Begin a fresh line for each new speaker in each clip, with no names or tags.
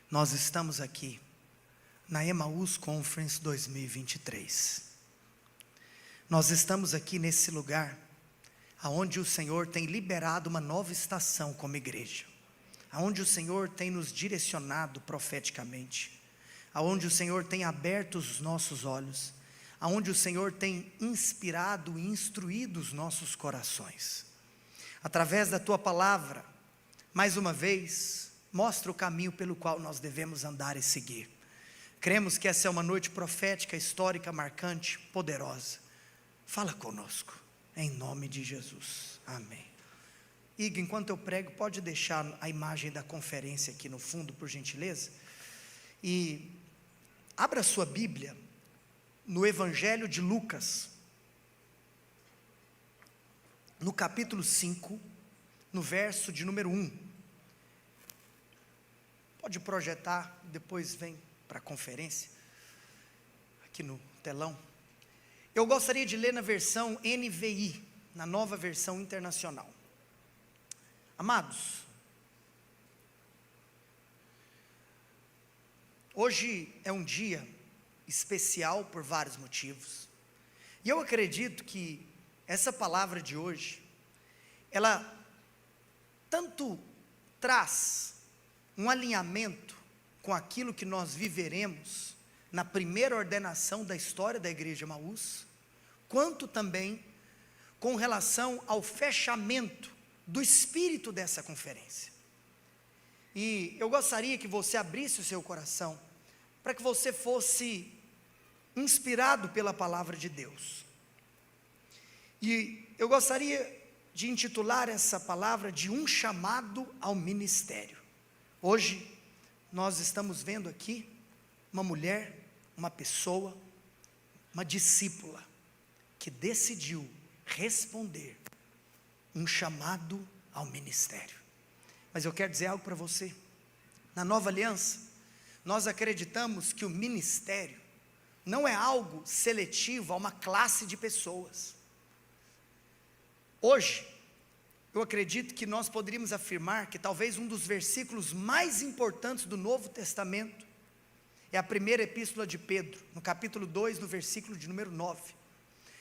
Nós estamos aqui na Emaús Conference 2023. Nós estamos aqui nesse lugar aonde o Senhor tem liberado uma nova estação como igreja, aonde o Senhor tem nos direcionado profeticamente, aonde o Senhor tem aberto os nossos olhos, aonde o Senhor tem inspirado e instruído os nossos corações. Através da tua palavra, mais uma vez, mostra o caminho pelo qual nós devemos andar e seguir. Cremos que essa é uma noite profética, histórica, marcante, poderosa. Fala conosco, em nome de Jesus, amém. Igor, enquanto eu prego, pode deixar a imagem da conferência aqui no fundo, por gentileza? E abra sua Bíblia no Evangelho de Lucas, no capítulo 5, no verso de número 1. Pode projetar, depois vem para a conferência, aqui no telão. Eu gostaria de ler na versão NVI, na nova versão internacional. Amados, hoje é um dia especial por vários motivos, e eu acredito que essa palavra de hoje, ela tanto traz um alinhamento com aquilo que nós viveremos na primeira ordenação da história da igreja Emaús, quanto também com relação ao fechamento do espírito dessa conferência. E eu gostaria que você abrisse o seu coração, para que você fosse inspirado pela palavra de Deus. E eu gostaria de intitular essa palavra de um chamado ao ministério. Hoje, nós estamos vendo aqui uma mulher, uma pessoa, uma discípula, que decidiu responder um chamado ao ministério. Mas eu quero dizer algo para você. Na nova aliança, nós acreditamos que o ministério não é algo seletivo a uma classe de pessoas. Hoje, eu acredito que nós poderíamos afirmar que talvez um dos versículos mais importantes do Novo Testamento é a primeira epístola de Pedro, no capítulo 2, no versículo de número 9,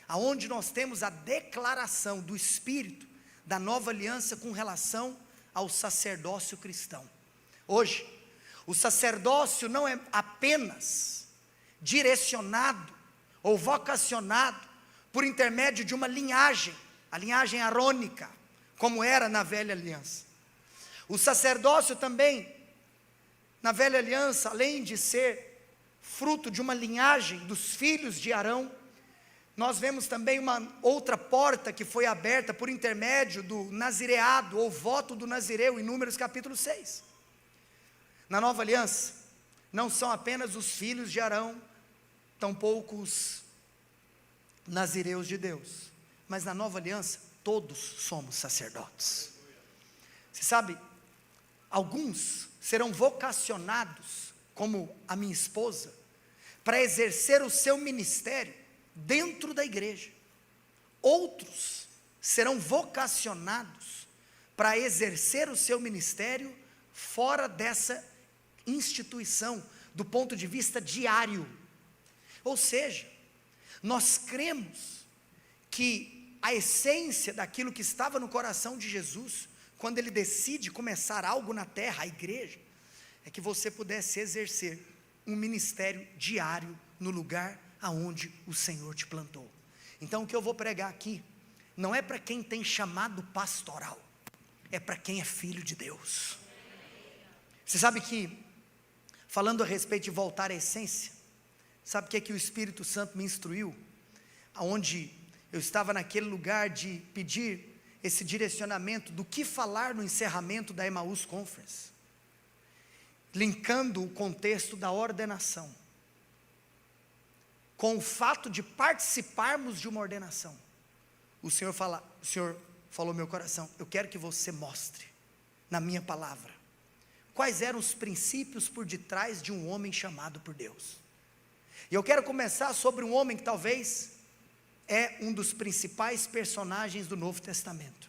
aonde nós temos a declaração do Espírito da nova aliança com relação ao sacerdócio cristão. Hoje, o sacerdócio não é apenas direcionado ou vocacionado por intermédio de uma linhagem, a linhagem arônica, como era na velha aliança. O sacerdócio também, na velha aliança, além de ser fruto de uma linhagem dos filhos de Arão, nós vemos também uma outra porta que foi aberta por intermédio do nazireado, ou voto do nazireu, em Números capítulo 6. Na nova aliança, não são apenas os filhos de Arão, tampouco os nazireus de Deus, mas na nova aliança, todos somos sacerdotes. Você sabe, alguns serão vocacionados, como a minha esposa, para exercer o seu ministério dentro da igreja. Outros serão vocacionados para exercer o seu ministério fora dessa instituição, do ponto de vista diário. Ou seja, nós cremos que a essência daquilo que estava no coração de Jesus, quando ele decide começar algo na terra, a igreja, é que você pudesse exercer um ministério diário no lugar aonde o Senhor te plantou. Então o que eu vou pregar aqui, não é para quem tem chamado pastoral, é para quem é filho de Deus. Você sabe que, falando a respeito de voltar à essência, sabe o que é que o Espírito Santo me instruiu? Aonde eu estava naquele lugar de pedir esse direcionamento do que falar no encerramento da Emaús Conference, linkando o contexto da ordenação com o fato de participarmos de uma ordenação. O Senhor falou ao meu coração: eu quero que você mostre na minha palavra quais eram os princípios por detrás de um homem chamado por Deus. E eu quero começar sobre um homem que talvez é um dos principais personagens do Novo Testamento.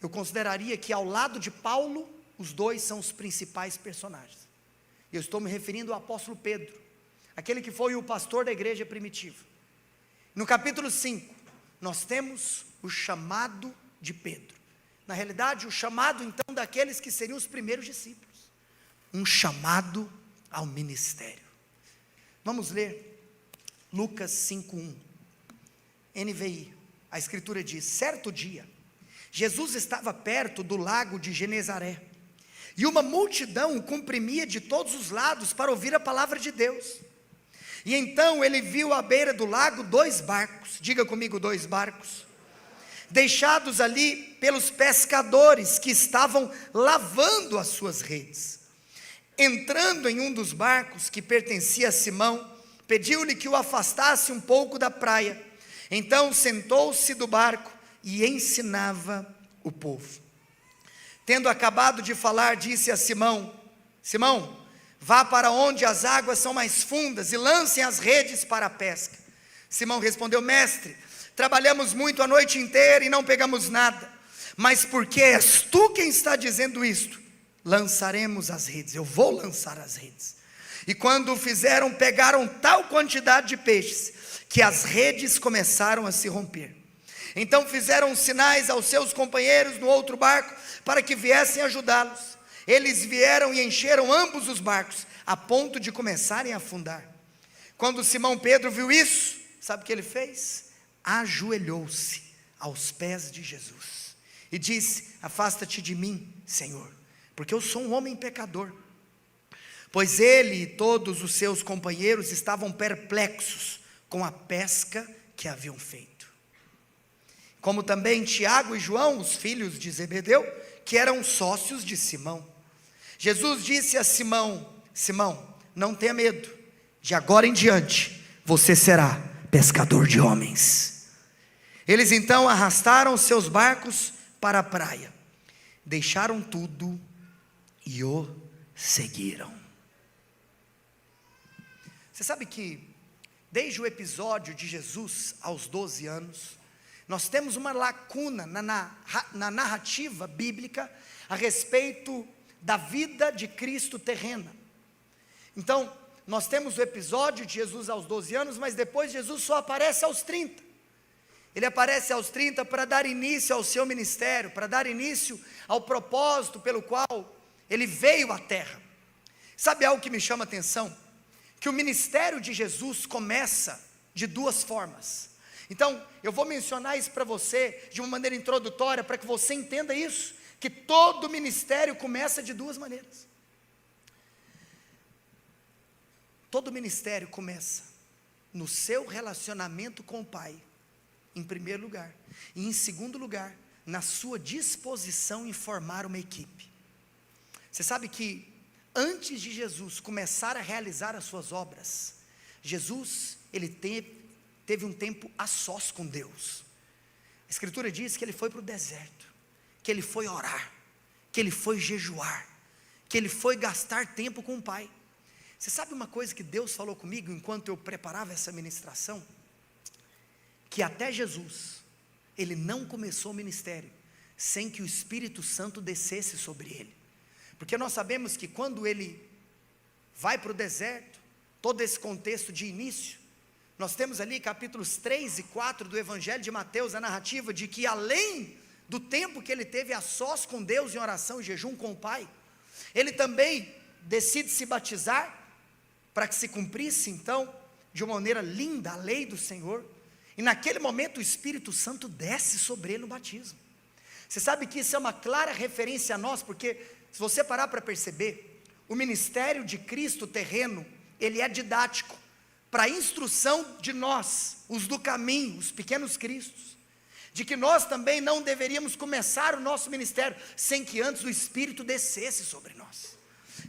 Eu consideraria que ao lado de Paulo, os dois são os principais personagens. Eu estou me referindo ao apóstolo Pedro, aquele que foi o pastor da igreja primitiva. No capítulo 5, nós temos o chamado de Pedro. Na realidade, o chamado então daqueles que seriam os primeiros discípulos. Um chamado ao ministério. Vamos ler Lucas 5:1. NVI. A escritura diz: certo dia, Jesus estava perto do lago de Genezaré, e uma multidão o comprimia de todos os lados para ouvir a palavra de Deus. E então ele viu à beira do lago 2 barcos, diga comigo, 2 barcos, deixados ali pelos pescadores que estavam lavando as suas redes. Entrando em um dos barcos que pertencia a Simão, pediu-lhe que o afastasse um pouco da praia. Então sentou-se do barco e ensinava o povo. Tendo acabado de falar, disse a Simão: Simão, vá para onde as águas são mais fundas e lancem as redes para a pesca. Simão respondeu: mestre, trabalhamos muito a noite inteira e não pegamos nada, mas porque és tu quem está dizendo isto, lançaremos as redes. Eu vou lançar as redes. E quando o fizeram, pegaram tal quantidade de peixes que as redes começaram a se romper. Então fizeram sinais aos seus companheiros no outro barco para que viessem ajudá-los. Eles vieram e encheram ambos os barcos, a ponto de começarem a afundar. Quando Simão Pedro viu isso, sabe o que ele fez? Ajoelhou-se aos pés de Jesus e disse: afasta-te de mim, Senhor, porque eu sou um homem pecador. Pois ele e todos os seus companheiros estavam perplexos com a pesca que haviam feito. Como também Tiago e João, os filhos de Zebedeu, que eram sócios de Simão. Jesus disse a Simão: Simão, não tenha medo, de agora em diante você será pescador de homens. Eles então arrastaram seus barcos para a praia, deixaram tudo e o seguiram. Você sabe que desde o episódio de Jesus aos 12 anos, nós temos uma lacuna na narrativa bíblica a respeito da vida de Cristo terrena. Então, nós temos o episódio de Jesus aos 12 anos, mas depois Jesus só aparece aos 30. Ele aparece aos 30 para dar início ao seu ministério, para dar início ao propósito pelo qual ele veio à terra. Sabe algo que me chama a atenção? Que o ministério de Jesus começa de 2 formas. Então, eu vou mencionar isso para você de uma maneira introdutória, para que você entenda isso, que todo ministério começa de 2 maneiras. Todo ministério começa no seu relacionamento com o Pai, em primeiro lugar, e em segundo lugar, na sua disposição em formar uma equipe. Você sabe que antes de Jesus começar a realizar as suas obras, Jesus, ele teve um tempo a sós com Deus. A Escritura diz que ele foi para o deserto, que ele foi orar, que ele foi jejuar, que ele foi gastar tempo com o Pai. Você sabe uma coisa que Deus falou comigo enquanto eu preparava essa ministração? Que até Jesus, ele não começou o ministério sem que o Espírito Santo descesse sobre ele. Porque nós sabemos que quando ele vai para o deserto, todo esse contexto de início, nós temos ali capítulos 3 e 4 do Evangelho de Mateus, a narrativa de que além do tempo que ele teve a sós com Deus em oração e jejum com o Pai, ele também decide se batizar, para que se cumprisse então, de uma maneira linda, a lei do Senhor, e naquele momento o Espírito Santo desce sobre ele no batismo. Você sabe que isso é uma clara referência a nós, porque se você parar para perceber, o ministério de Cristo terreno, ele é didático, para a instrução de nós, os do caminho, os pequenos cristos, de que nós também não deveríamos começar o nosso ministério, sem que antes o Espírito descesse sobre nós.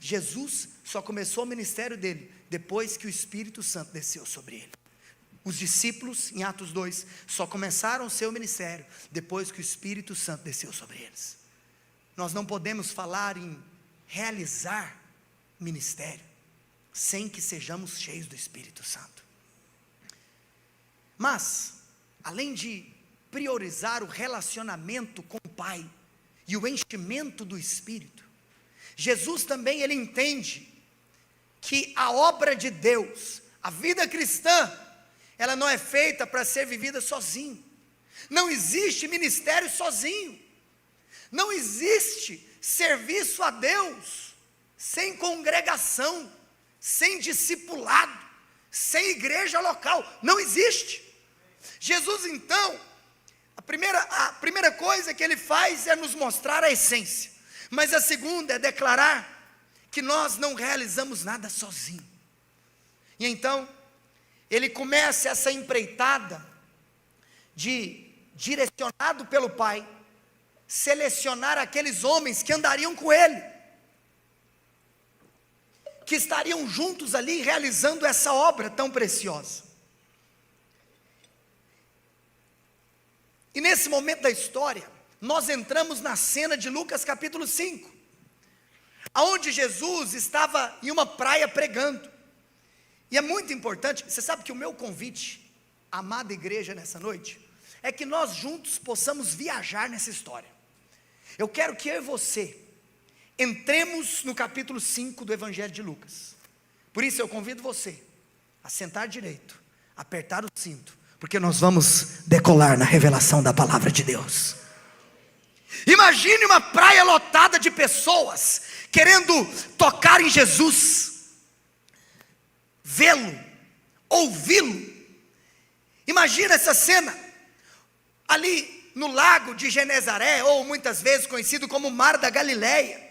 Jesus só começou o ministério dele, depois que o Espírito Santo desceu sobre ele. Os discípulos, em Atos 2, só começaram o seu ministério, depois que o Espírito Santo desceu sobre eles. Nós não podemos falar em realizar ministério, sem que sejamos cheios do Espírito Santo. Mas, além de priorizar o relacionamento com o Pai, e o enchimento do Espírito, Jesus também, ele entende que a obra de Deus, a vida cristã, ela não é feita para ser vivida sozinho. Não existe ministério sozinho. Não existe serviço a Deus sem congregação, sem discipulado, sem igreja local. Não existe. Jesus, então, a primeira coisa que ele faz é nos mostrar a essência. Mas a segunda é declarar que nós não realizamos nada sozinho. E então, ele começa essa empreitada direcionado pelo Pai, selecionar aqueles homens que andariam com ele, que estariam juntos ali realizando essa obra tão preciosa. E nesse momento da história, nós entramos na cena de Lucas capítulo 5, aonde Jesus estava em uma praia pregando. E é muito importante, você sabe que o meu convite, amada igreja, nessa noite, é que nós juntos possamos viajar nessa história. Eu quero que eu e você entremos no capítulo 5 do Evangelho de Lucas. Por isso eu convido você a sentar direito, apertar o cinto, porque nós vamos decolar na revelação da palavra de Deus. Imagine uma praia lotada de pessoas querendo tocar em Jesus, vê-lo, ouvi-lo. Imagina essa cena ali no lago de Genezaré, ou muitas vezes conhecido como Mar da Galileia.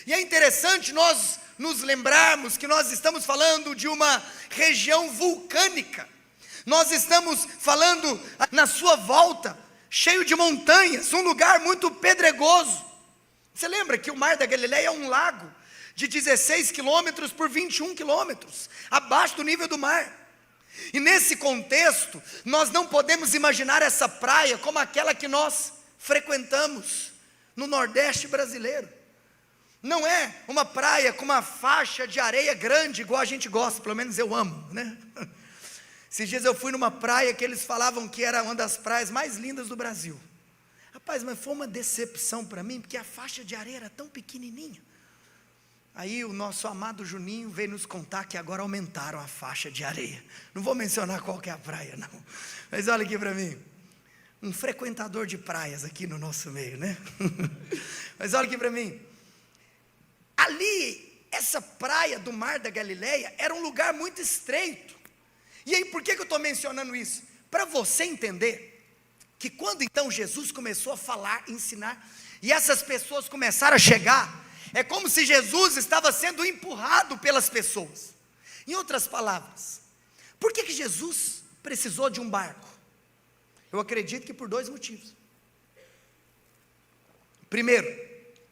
E é interessante nós nos lembrarmos que nós estamos falando de uma região vulcânica. Nós estamos falando na sua volta, cheio de montanhas, um lugar muito pedregoso. Você lembra que o Mar da Galileia é um lago de 16 quilômetros por 21 quilômetros, abaixo do nível do mar. E nesse contexto, nós não podemos imaginar essa praia como aquela que nós frequentamos no Nordeste brasileiro. Não é uma praia com uma faixa de areia grande, igual a gente gosta, pelo menos eu amo, né? Esses dias eu fui numa praia que eles falavam que era uma das praias mais lindas do Brasil. Rapaz, mas foi uma decepção para mim, porque a faixa de areia era tão pequenininha. Aí o nosso amado Juninho veio nos contar que agora aumentaram a faixa de areia. Não vou mencionar qual que é a praia, não. Mas olha aqui para mim. Um frequentador de praias aqui no nosso meio, né? Mas olha aqui para mim. Ali, essa praia do Mar da Galileia era um lugar muito estreito. E aí, por que eu estou mencionando isso? Para você entender que quando então Jesus começou a falar, ensinar, e essas pessoas começaram a chegar, é como se Jesus estava sendo empurrado pelas pessoas. Em outras palavras, por que Jesus precisou de um barco? Eu acredito que por dois motivos. Primeiro,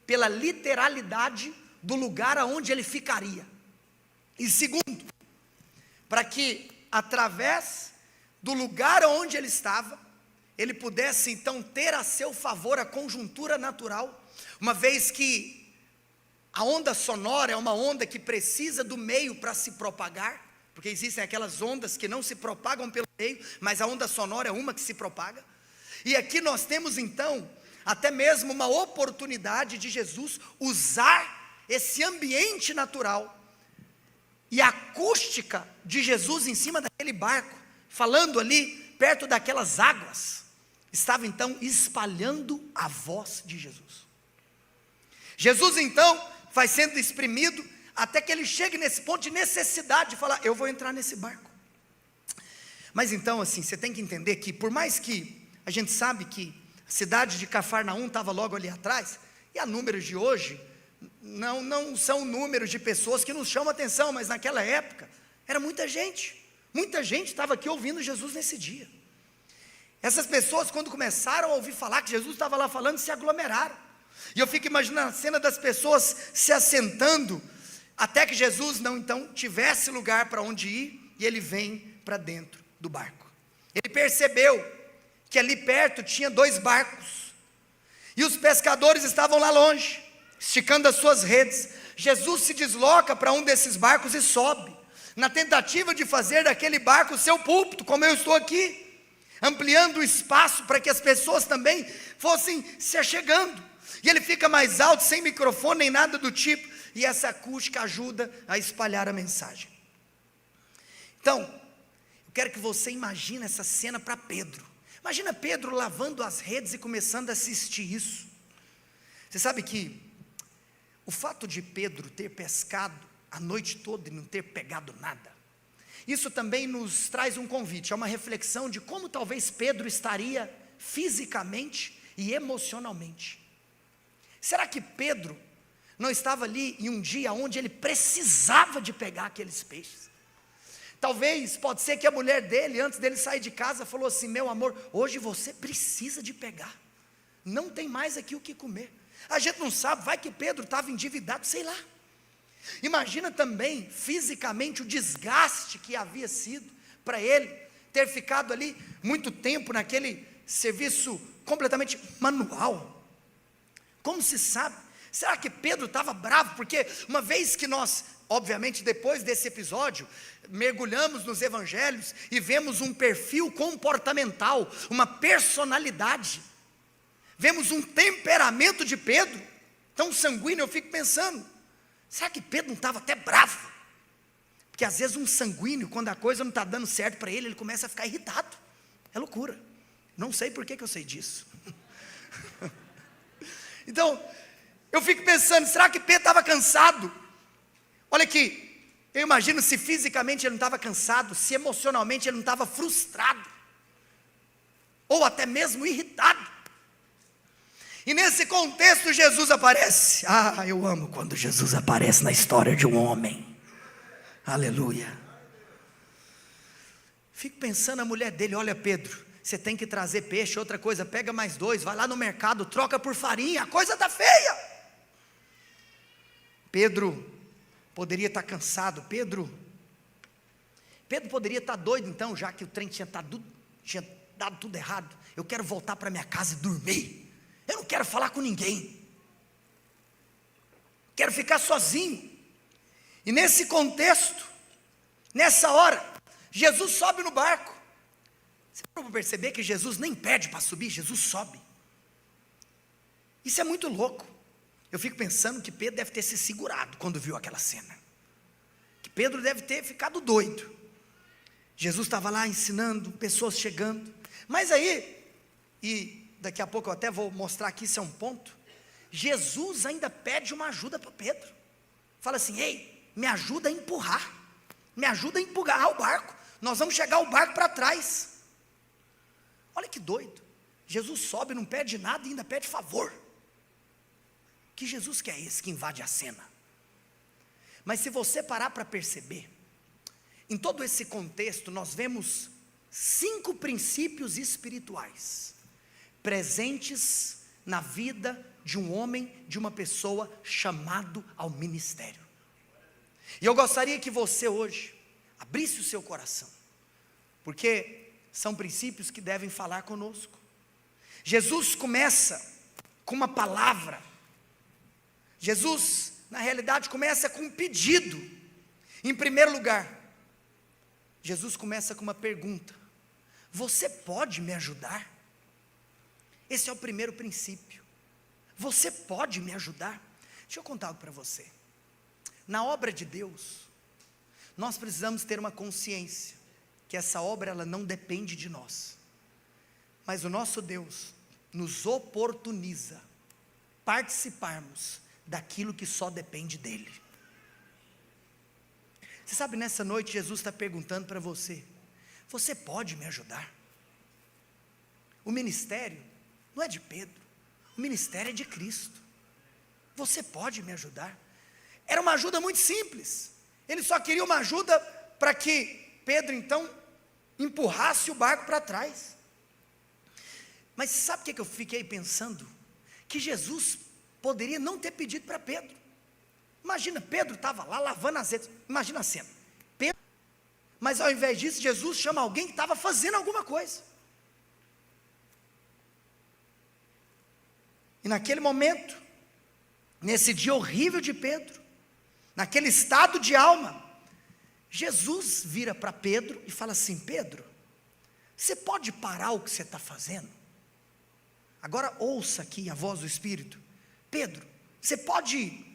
pela literalidade do lugar aonde ele ficaria. E segundo, para que através do lugar onde ele estava, ele pudesse então ter a seu favor a conjuntura natural, uma vez que a onda sonora é uma onda que precisa do meio para se propagar, porque existem aquelas ondas que não se propagam pelo meio, mas a onda sonora é uma que se propaga. E aqui nós temos então até mesmo uma oportunidade de Jesus usar esse ambiente natural e a acústica de Jesus em cima daquele barco, falando ali perto daquelas águas, estava então espalhando a voz de Jesus. Jesus então vai sendo exprimido até que ele chegue nesse ponto de necessidade de falar, eu vou entrar nesse barco. Mas então assim, você tem que entender que por mais que a gente sabe que a cidade de Cafarnaum estava logo ali atrás, e a números de hoje, não são números de pessoas que nos chamam a atenção, mas naquela época, era muita gente estava aqui ouvindo Jesus nesse dia. Essas pessoas quando começaram a ouvir falar que Jesus estava lá falando, se aglomeraram, e eu fico imaginando a cena das pessoas se assentando, até que Jesus não então tivesse lugar para onde ir, e ele vem para dentro do barco. Ele percebeu que ali perto tinha 2 barcos, e os pescadores estavam lá longe, esticando as suas redes. Jesus se desloca para um desses barcos e sobe, na tentativa de fazer daquele barco o seu púlpito, como eu estou aqui, ampliando o espaço para que as pessoas também fossem se achegando. E ele fica mais alto, sem microfone nem nada do tipo, e essa acústica ajuda a espalhar a mensagem. Então, eu quero que você imagine essa cena para Pedro. Imagina Pedro lavando as redes e começando a assistir isso. Você sabe que o fato de Pedro ter pescado a noite toda e não ter pegado nada, isso também nos traz um convite, é uma reflexão de como talvez Pedro estaria fisicamente e emocionalmente. Será que Pedro não estava ali em um dia onde ele precisava de pegar aqueles peixes? Talvez, pode ser que a mulher dele, antes dele sair de casa, falou assim: meu amor, hoje você precisa de pegar, não tem mais aqui o que comer. A gente não sabe, vai que Pedro estava endividado, sei lá. Imagina também, fisicamente, o desgaste que havia sido para ele, ter ficado ali muito tempo naquele serviço completamente manual. Como se sabe? Será que Pedro estava bravo? Porque uma vez que nós, obviamente depois desse episódio, mergulhamos nos evangelhos e vemos um perfil comportamental, uma personalidade, vemos um temperamento de Pedro tão sanguíneo. Eu fico pensando, será que Pedro não estava até bravo? Porque às vezes um sanguíneo, quando a coisa não está dando certo para ele começa a ficar irritado, é loucura, não sei por que eu sei disso. Então, eu fico pensando, será que Pedro estava cansado? Olha aqui, eu imagino se fisicamente ele não estava cansado, se emocionalmente ele não estava frustrado, ou até mesmo irritado. E nesse contexto Jesus aparece. Ah, eu amo quando Jesus aparece na história de um homem. Aleluia. Fico pensando, a mulher dele: olha Pedro, você tem que trazer peixe, outra coisa, pega mais 2, vai lá no mercado, troca por farinha, a coisa está feia. Pedro poderia estar cansado, Pedro poderia estar doido então, já que o trem tinha dado tudo errado. Eu quero voltar para minha casa e dormir, eu não quero falar com ninguém, quero ficar sozinho. E nesse contexto, nessa hora, Jesus sobe no barco. Você pode perceber que Jesus nem pede para subir, Jesus sobe. Isso é muito louco. Eu fico pensando que Pedro deve ter se segurado quando viu aquela cena, que Pedro deve ter ficado doido. Jesus estava lá ensinando, pessoas chegando, mas aí, e daqui a pouco eu até vou mostrar aqui, isso é um ponto, Jesus ainda pede uma ajuda para Pedro, fala assim: ei, me ajuda a empurrar o barco, nós vamos chegar o barco para trás. Olha que doido, Jesus sobe, não pede nada e ainda pede favor. Que Jesus que é esse que invade a cena? Mas se você parar para perceber, em todo esse contexto nós vemos 5 princípios espirituais presentes na vida de um homem, de uma pessoa chamado ao ministério. E eu gostaria que você hoje abrisse o seu coração, porque são princípios que devem falar conosco. Jesus começa com uma palavra. Jesus, na realidade, começa com um pedido. Em primeiro lugar, Jesus começa com uma pergunta: você pode me ajudar? Esse é o primeiro princípio. Você pode me ajudar? Deixa eu contar algo para você. Na obra de Deus, nós precisamos ter uma consciência que essa obra ela não depende de nós, mas o nosso Deus nos oportuniza participarmos daquilo que só depende dele. Você sabe, nessa noite Jesus está perguntando para você: você pode me ajudar? O ministério não é de Pedro, o ministério é de Cristo. Você pode me ajudar? Era uma ajuda muito simples, ele só queria uma ajuda para que Pedro então empurrasse o barco para trás. Mas sabe o que eu fiquei pensando? Que Jesus poderia não ter pedido para Pedro. Imagina, Pedro estava lá lavando as redes, imagina a cena, Pedro, mas ao invés disso, Jesus chama alguém que estava fazendo alguma coisa. E naquele momento, nesse dia horrível de Pedro, naquele estado de alma, Jesus vira para Pedro e fala assim: Pedro, você pode parar o que você está fazendo? Agora ouça aqui a voz do Espírito. Pedro, você pode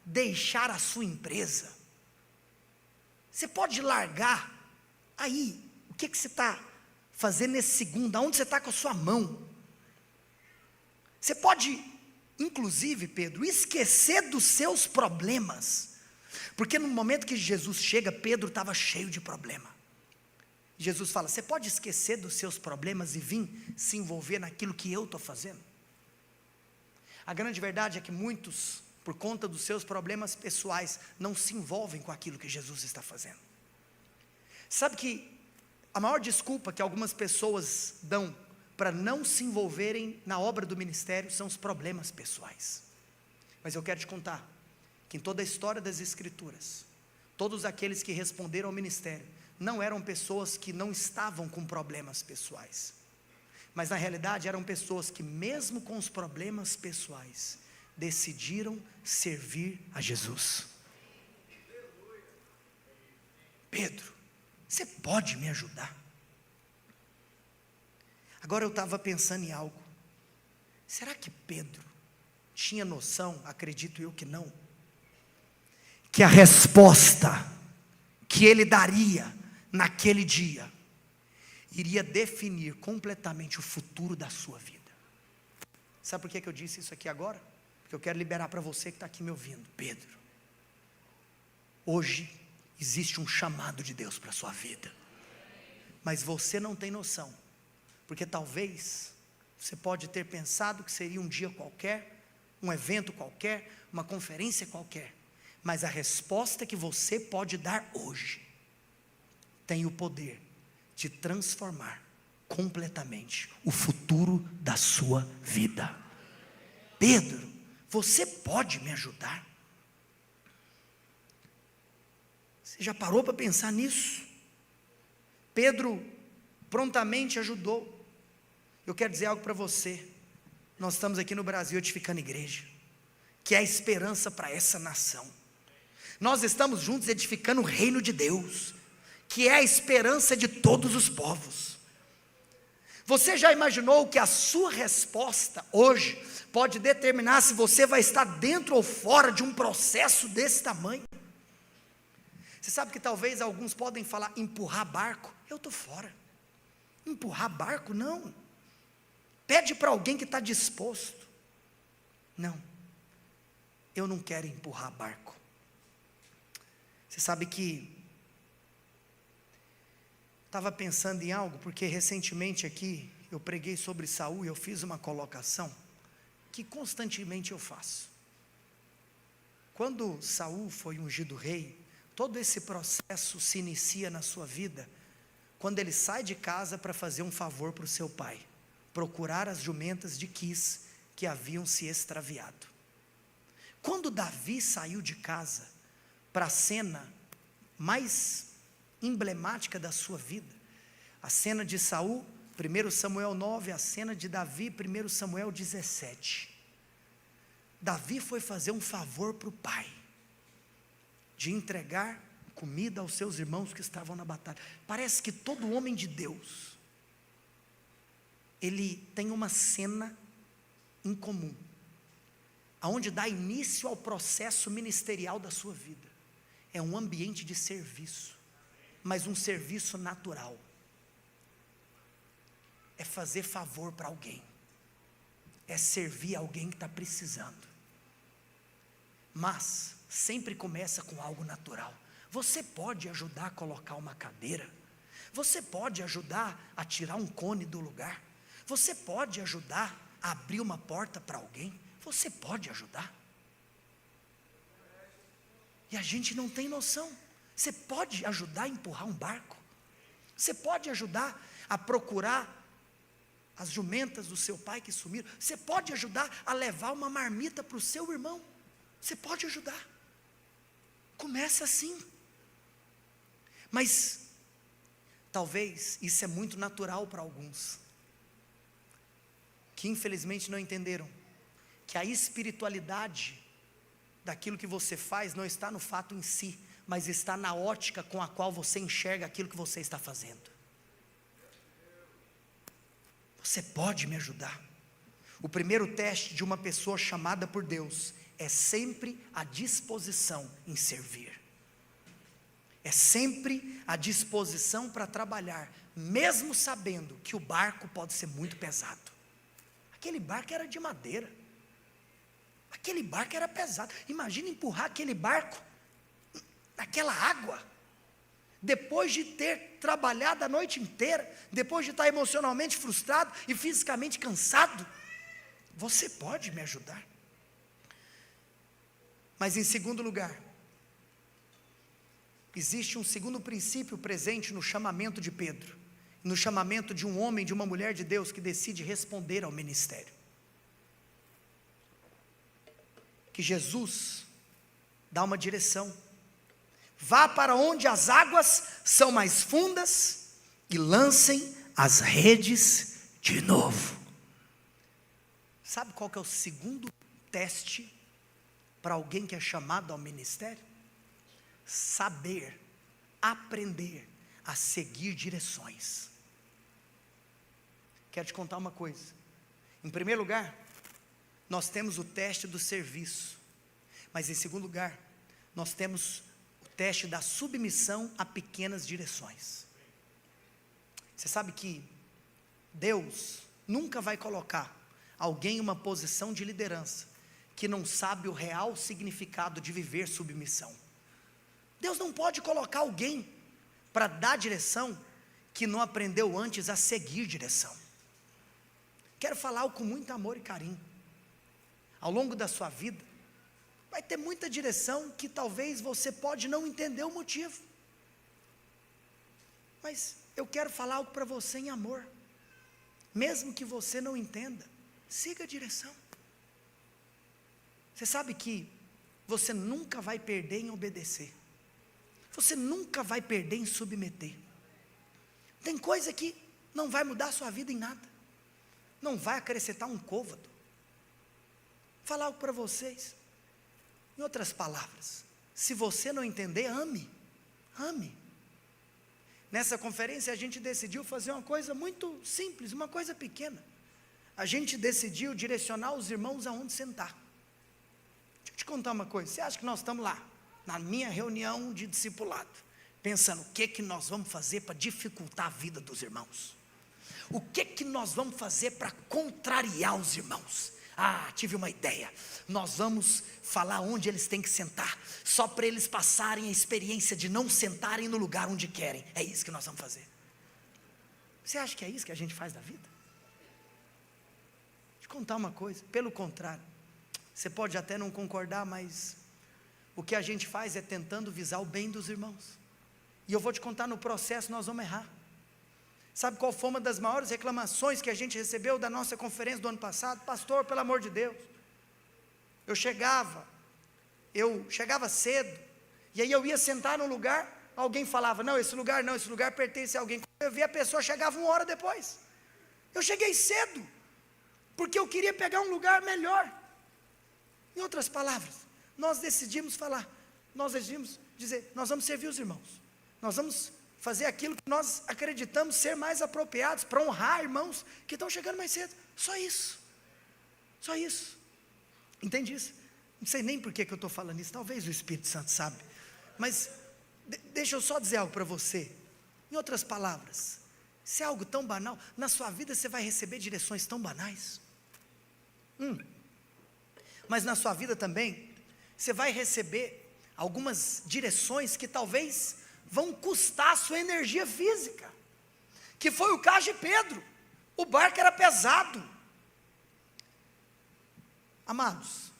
deixar a sua empresa? Você pode largar aí, o que você está fazendo nesse segundo? Aonde você está com a sua mão? Você pode, inclusive, Pedro, esquecer dos seus problemas, porque no momento que Jesus chega, Pedro estava cheio de problema. Jesus fala: você pode esquecer dos seus problemas e vir se envolver naquilo que eu estou fazendo? A grande verdade é que muitos, por conta dos seus problemas pessoais, não se envolvem com aquilo que Jesus está fazendo. Sabe que a maior desculpa que algumas pessoas dão para não se envolverem na obra do ministério são os problemas pessoais. Mas eu quero te contar que em toda a história das Escrituras, todos aqueles que responderam ao ministério não eram pessoas que não estavam com problemas pessoais, mas na realidade eram pessoas que, mesmo com os problemas pessoais, decidiram servir a Jesus. Pedro, você pode me ajudar? Agora eu estava pensando em algo. Será que Pedro tinha noção, acredito eu que não, que a resposta que ele daria naquele dia iria definir completamente o futuro da sua vida? Sabe por que eu disse isso aqui agora? Porque eu quero liberar para você que está aqui me ouvindo. Pedro, hoje existe um chamado de Deus para a sua vida, mas você não tem noção, porque talvez você pode ter pensado que seria um dia qualquer, um evento qualquer, uma conferência qualquer, mas a resposta que você pode dar hoje tem o poder de transformar completamente o futuro da sua vida. Pedro, você pode me ajudar? Você já parou para pensar nisso? Pedro prontamente ajudou. Eu quero dizer algo para você. Nós estamos aqui no Brasil edificando igreja, que é a esperança para essa nação. Nós estamos juntos edificando o reino de Deus, que é a esperança de todos os povos. Você já imaginou que a sua resposta hoje pode determinar se você vai estar dentro ou fora de um processo desse tamanho? Você sabe que talvez alguns podem falar: empurrar barco, eu estou fora. Empurrar barco, não. Pede para alguém que está disposto. Não, eu não quero empurrar barco. Você sabe que estava pensando em algo, porque recentemente aqui eu preguei sobre Saul e eu fiz uma colocação que constantemente eu faço. Quando Saul foi ungido rei, todo esse processo se inicia na sua vida quando ele sai de casa para fazer um favor para o seu pai, procurar as jumentas de Quis que haviam se extraviado. Quando Davi saiu de casa para a cena mais emblemática da sua vida, a cena de Saul, 1 Samuel 9, a cena de Davi, 1 Samuel 17. Davi foi fazer um favor para o pai, de entregar comida aos seus irmãos que estavam na batalha. Parece que todo homem de Deus, ele tem uma cena em comum, aonde dá início ao processo ministerial da sua vida. É um ambiente de serviço, mas um serviço natural. É fazer favor para alguém, é servir alguém que está precisando, mas sempre começa com algo natural. Você pode ajudar a colocar uma cadeira, você pode ajudar a tirar um cone do lugar, você pode ajudar a abrir uma porta para alguém, você pode ajudar. E a gente não tem noção. Você pode ajudar a empurrar um barco, você pode ajudar a procurar as jumentas do seu pai que sumiram, você pode ajudar a levar uma marmita para o seu irmão, você pode ajudar. Começa assim. Mas talvez isso é muito natural para alguns, que infelizmente não entenderam que a espiritualidade daquilo que você faz não está no fato em si, mas está na ótica com a qual você enxerga aquilo que você está fazendo. Você pode me ajudar? O primeiro teste de uma pessoa chamada por Deus é sempre a disposição em servir. É sempre a disposição para trabalhar, mesmo sabendo que o barco pode ser muito pesado. Aquele barco era de madeira. Aquele barco era pesado. Imagina empurrar aquele barco naquela água. Depois de ter trabalhado a noite inteira, depois de estar emocionalmente frustrado e fisicamente cansado. Você pode me ajudar? Mas em segundo lugar, existe um segundo princípio presente no chamamento de Pedro, no chamamento de um homem, de uma mulher de Deus que decide responder ao ministério. Que Jesus dá uma direção. Vá para onde as águas são mais fundas e lancem as redes de novo. Sabe qual que é o segundo teste para alguém que é chamado ao ministério? Saber, aprender a seguir direções. Quero te contar uma coisa. Em primeiro lugar, nós temos o teste do serviço. Mas em segundo lugar, nós temos o teste da submissão a pequenas direções. Você sabe que Deus nunca vai colocar alguém em uma posição de liderança que não sabe o real significado de viver submissão. Deus não pode colocar alguém para dar direção que não aprendeu antes a seguir direção. Quero falar algo com muito amor e carinho. Ao longo da sua vida, vai ter muita direção que talvez você pode não entender o motivo. Mas eu quero falar algo para você em amor. Mesmo que você não entenda, siga a direção. Você sabe que você nunca vai perder em obedecer. Você nunca vai perder em submeter. Tem coisa que não vai mudar a sua vida em nada. Não vai acrescentar um côvado. Vou falar algo para vocês. Em outras palavras, se você não entender, ame. Ame. Nessa conferência a gente decidiu fazer uma coisa muito simples, uma coisa pequena. A gente decidiu direcionar os irmãos aonde sentar. Deixa eu te contar uma coisa. Você acha que nós estamos lá, na minha reunião de discipulado, pensando o que nós vamos fazer para dificultar a vida dos irmãos? O que nós vamos fazer para contrariar os irmãos? Ah, tive uma ideia. Nós vamos falar onde eles têm que sentar, só para eles passarem a experiência de não sentarem no lugar onde querem. É isso que nós vamos fazer. Você acha que é isso que a gente faz da vida? Deixa eu contar uma coisa. Pelo contrário, você pode até não concordar, mas o que a gente faz é tentando visar o bem dos irmãos. E eu vou te contar, no processo nós vamos errar. Sabe qual foi uma das maiores reclamações que a gente recebeu da nossa conferência do ano passado? Pastor, pelo amor de Deus, eu chegava cedo, e aí eu ia sentar no lugar, alguém falava, não, esse lugar pertence a alguém. Eu vi a pessoa, chegava 1 hora depois. Eu cheguei cedo, porque eu queria pegar um lugar melhor. Em outras palavras, nós decidimos dizer, nós vamos servir os irmãos, nós vamos fazer aquilo que nós acreditamos ser mais apropriados, para honrar irmãos que estão chegando mais cedo. Só isso. Entende isso? Não sei nem por que eu estou falando isso, talvez o Espírito Santo sabe, mas deixa eu só dizer algo para você. Em outras palavras, se é algo tão banal, na sua vida você vai receber direções tão banais, mas na sua vida também, você vai receber algumas direções que talvez vão custar a sua energia física, que foi o caso de Pedro. O barco era pesado. Amados,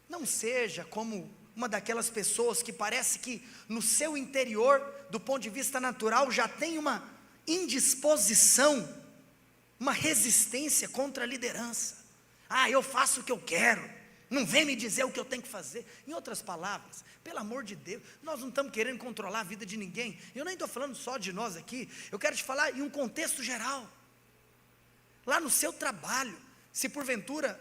não seja como uma daquelas pessoas que parece que no seu interior, do ponto de vista natural, já tem uma indisposição, uma resistência contra a liderança. Ah, eu faço o que eu quero, não vem me dizer o que eu tenho que fazer. Em outras palavras, pelo amor de Deus, nós não estamos querendo controlar a vida de ninguém. Eu nem estou falando só de nós aqui, eu quero te falar em um contexto geral. Lá no seu trabalho, se porventura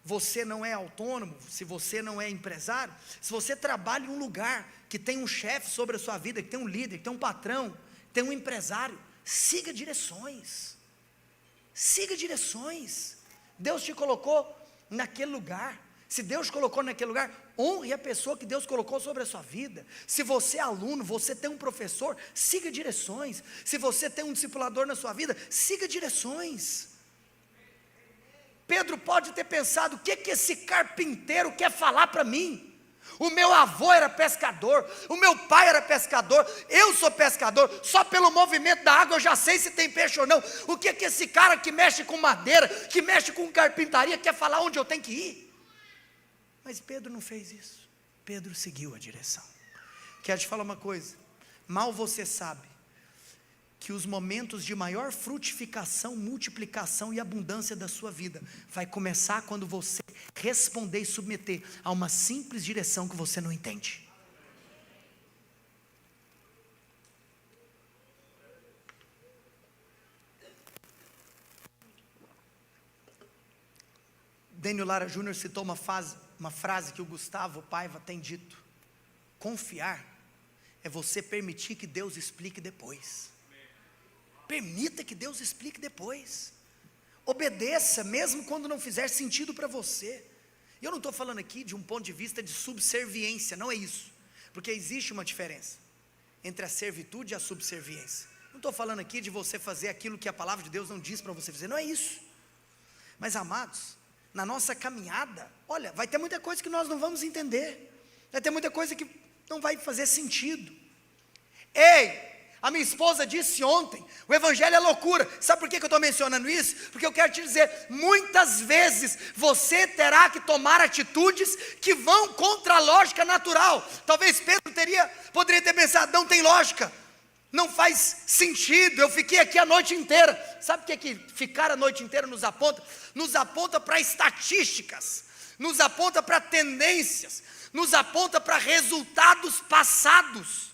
você não é autônomo, se você não é empresário, se você trabalha em um lugar que tem um chefe sobre a sua vida, que tem um líder, que tem um patrão, que tem um empresário, siga direções. Siga direções. Deus te colocou naquele lugar. Se Deus colocou naquele lugar, honre a pessoa que Deus colocou sobre a sua vida. Se você é aluno, você tem um professor, siga direções. Se você tem um discipulador na sua vida, siga direções. Pedro pode ter pensado, o que esse carpinteiro quer falar para mim? O meu avô era pescador, o meu pai era pescador, eu sou pescador, só pelo movimento da água eu já sei se tem peixe ou não. O que esse cara que mexe com madeira, que mexe com carpintaria, quer falar onde eu tenho que ir? Mas Pedro não fez isso. Pedro seguiu a direção. Quero te falar uma coisa, mal você sabe que os momentos de maior frutificação, multiplicação e abundância da sua vida vai começar quando você responder e submeter a uma simples direção que você não entende. Daniel Lara Júnior citou uma frase que o Gustavo Paiva tem dito: confiar é você permitir que Deus explique depois. Permita que Deus explique depois. Obedeça, mesmo quando não fizer sentido para você. E eu não estou falando aqui de um ponto de vista de subserviência, não é isso. Porque existe uma diferença entre a servitude e a subserviência. Não estou falando aqui de você fazer aquilo que a palavra de Deus não diz para você fazer, não é isso. Mas amados, na nossa caminhada, olha, vai ter muita coisa que nós não vamos entender. Vai ter muita coisa que não vai fazer sentido. Ei! A minha esposa disse ontem, o evangelho é loucura. Sabe por que eu estou mencionando isso? Porque eu quero te dizer, muitas vezes você terá que tomar atitudes que vão contra a lógica natural. Talvez Pedro poderia ter pensado, não tem lógica, não faz sentido, eu fiquei aqui a noite inteira. Sabe o que ficar a noite inteira nos aponta? Nos aponta para estatísticas, nos aponta para tendências, nos aponta para resultados passados.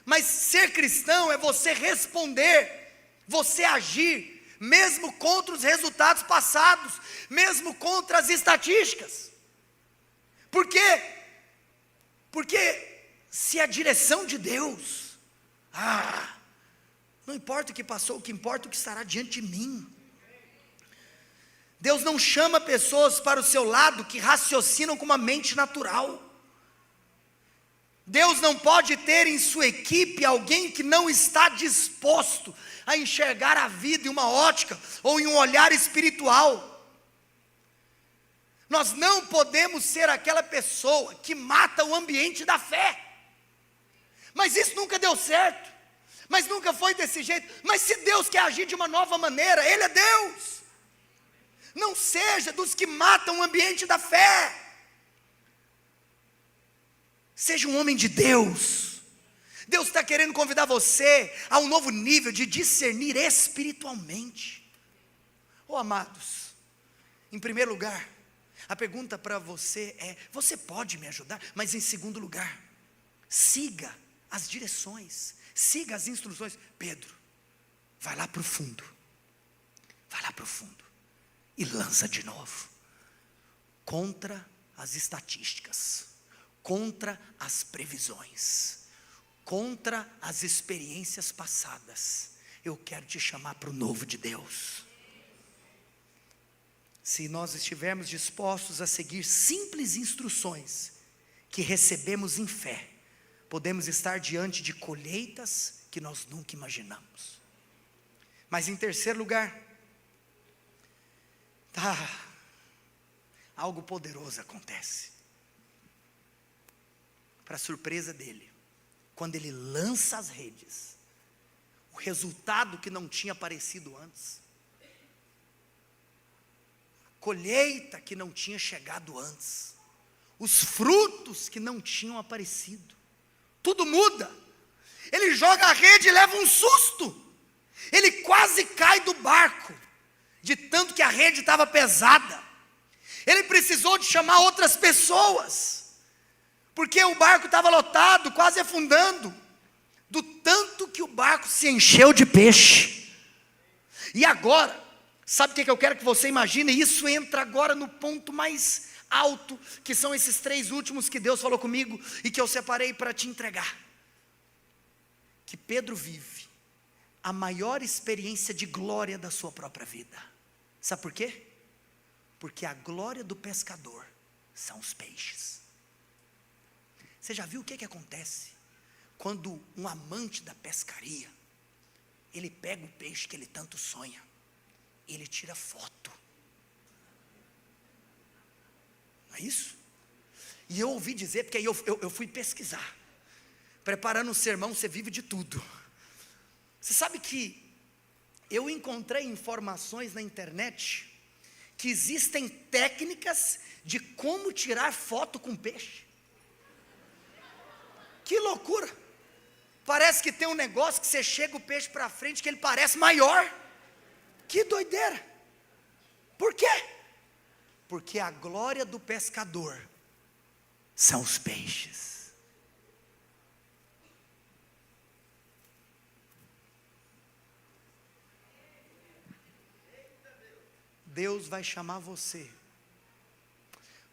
Mas ser cristão é você responder, você agir, mesmo contra os resultados passados, mesmo contra as estatísticas. Por quê? Porque se a direção de Deus, não importa o que passou, o que importa é o que estará diante de mim. Deus não chama pessoas para o seu lado que raciocinam com uma mente natural. Deus não pode ter em sua equipe alguém que não está disposto a enxergar a vida em uma ótica ou em um olhar espiritual. Nós não podemos ser aquela pessoa que mata o ambiente da fé. Mas isso nunca deu certo, mas nunca foi desse jeito. Mas se Deus quer agir de uma nova maneira, Ele é Deus. Não seja dos que matam o ambiente da fé. Seja um homem de Deus. Deus está querendo convidar você a um novo nível de discernir espiritualmente. Amados, em primeiro lugar, a pergunta para você é: você pode me ajudar? Mas em segundo lugar, siga as direções, siga as instruções. Pedro, vai lá para o fundo, e lança de novo, contra as estatísticas, contra as previsões, contra as experiências passadas. Eu quero te chamar para o novo de Deus. Se nós estivermos dispostos a seguir simples instruções que recebemos em fé, podemos estar diante de colheitas que nós nunca imaginamos. Mas em terceiro lugar, algo poderoso acontece. Para surpresa dele, quando ele lança as redes, o resultado que não tinha aparecido antes, colheita que não tinha chegado antes, os frutos que não tinham aparecido, tudo muda. Ele joga a rede e leva um susto, ele quase cai do barco, de tanto que a rede estava pesada. Ele precisou de chamar outras pessoas, porque o barco estava lotado, quase afundando, do tanto que o barco se encheu de peixe. E agora, sabe o que eu quero que você imagine? Isso entra agora no ponto mais alto, que são esses 3 últimos que Deus falou comigo, e que eu separei para te entregar. Que Pedro vive a maior experiência de glória da sua própria vida. Sabe por quê? Porque a glória do pescador são os peixes. Você já viu o que acontece quando um amante da pescaria, ele pega o peixe que ele tanto sonha, ele tira foto, não é isso? E eu ouvi dizer, porque aí eu fui pesquisar, preparando um sermão, você vive de tudo. Você sabe que eu encontrei informações na internet, que existem técnicas de como tirar foto com peixe. Que loucura! Parece que tem um negócio que você chega o peixe para frente, que ele parece maior. Que doideira! Por quê? Porque a glória do pescador são os peixes. Deus vai chamar você